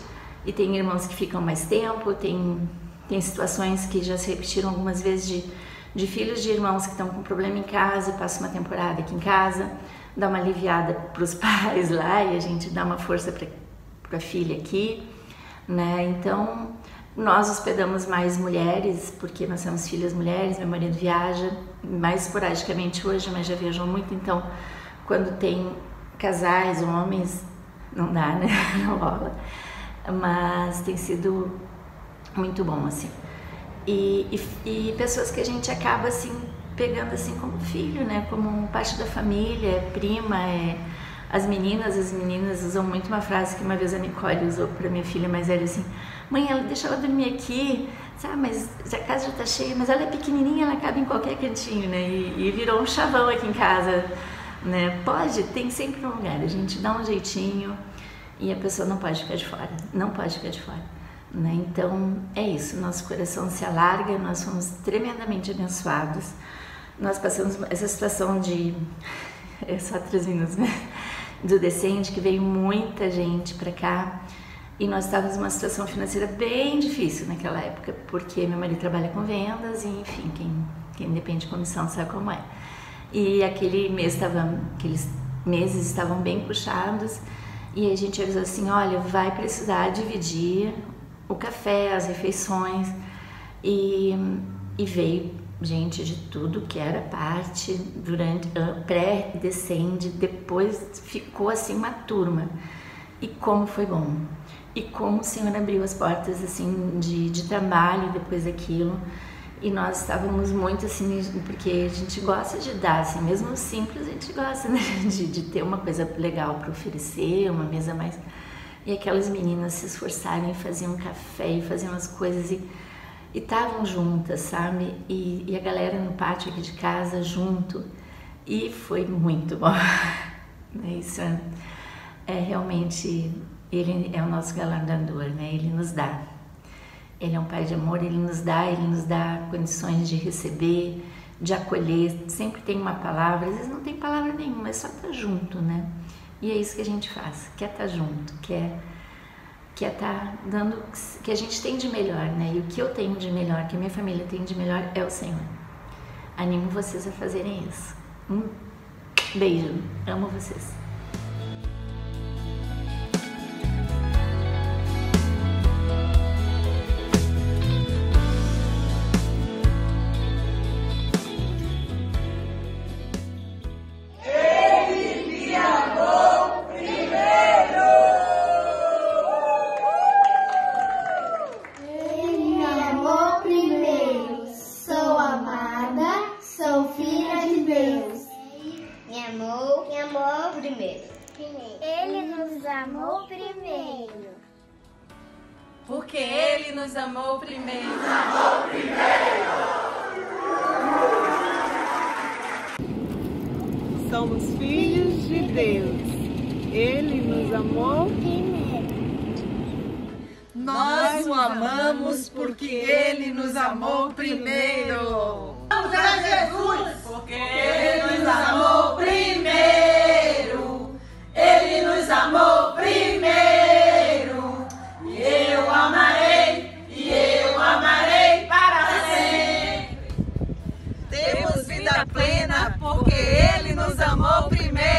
K: e tem irmãos que ficam mais tempo, tem situações que já se repetiram algumas vezes de filhos de irmãos que estão com problema em casa e passam uma temporada aqui em casa, dá uma aliviada para os pais lá e a gente dá uma força para a filha aqui, né? Então nós hospedamos mais mulheres, porque nós temos filhas mulheres, meu marido viaja mais esporadicamente hoje, mas já viajou muito, então quando tem casais, homens, não dá, né? Não rola. Mas tem sido muito bom, assim. E pessoas que a gente acaba, assim, pegando, assim, como filho, né? Como parte da família, prima, As meninas usam muito uma frase que uma vez a Nicole usou para minha filha mais velha, assim: mãe, deixa ela dormir aqui, sabe, mas a casa já tá cheia, mas ela é pequenininha, ela cabe em qualquer cantinho, né? E virou um chavão aqui em casa, né? Tem sempre um lugar, a gente dá um jeitinho e a pessoa não pode ficar de fora, não pode ficar de fora, né? Então é isso, nosso coração se alarga, nós fomos tremendamente abençoados, nós passamos essa situação só 3 minutos, né? Do Descende, que veio muita gente para cá e nós estávamos numa situação financeira bem difícil naquela época, porque meu marido trabalha com vendas e, enfim, quem depende de comissão sabe como é. E aqueles meses estavam bem puxados e a gente avisou assim: olha, vai precisar dividir o café, as refeições, e veio gente de tudo que era parte, durante pré-Descende, depois ficou assim uma turma. E como foi bom, e como o Senhor abriu as portas assim de trabalho depois daquilo. E nós estávamos muito assim, porque a gente gosta de dar, assim, mesmo simples, a gente gosta, né? de ter uma coisa legal para oferecer, uma mesa mais... E aquelas meninas se esforçaram e faziam café e faziam as coisas e estavam juntas, sabe? E a galera no pátio aqui de casa junto, e foi muito bom. Isso é realmente, ele é o nosso galardador, né? Ele nos dá. Ele é um pai de amor, ele nos dá condições de receber, de acolher. Sempre tem uma palavra, às vezes não tem palavra nenhuma, é só estar junto, né? E é isso que a gente faz, quer estar junto, quer estar dando o que a gente tem de melhor, né? E o que eu tenho de melhor, que a minha família tem de melhor, é o Senhor. Animo vocês a fazerem isso. Um beijo, amo vocês.
D: Porque Ele nos amou primeiro.
B: Somos filhos de Deus. Ele nos amou
C: primeiro.
F: Nós o amamos porque Ele nos amou primeiro.
A: Vamos a Jesus, porque Ele nos amou primeiro. Ele nos amou primeiro. E eu amarei para sempre.
F: Temos vida plena porque Ele nos amou primeiro.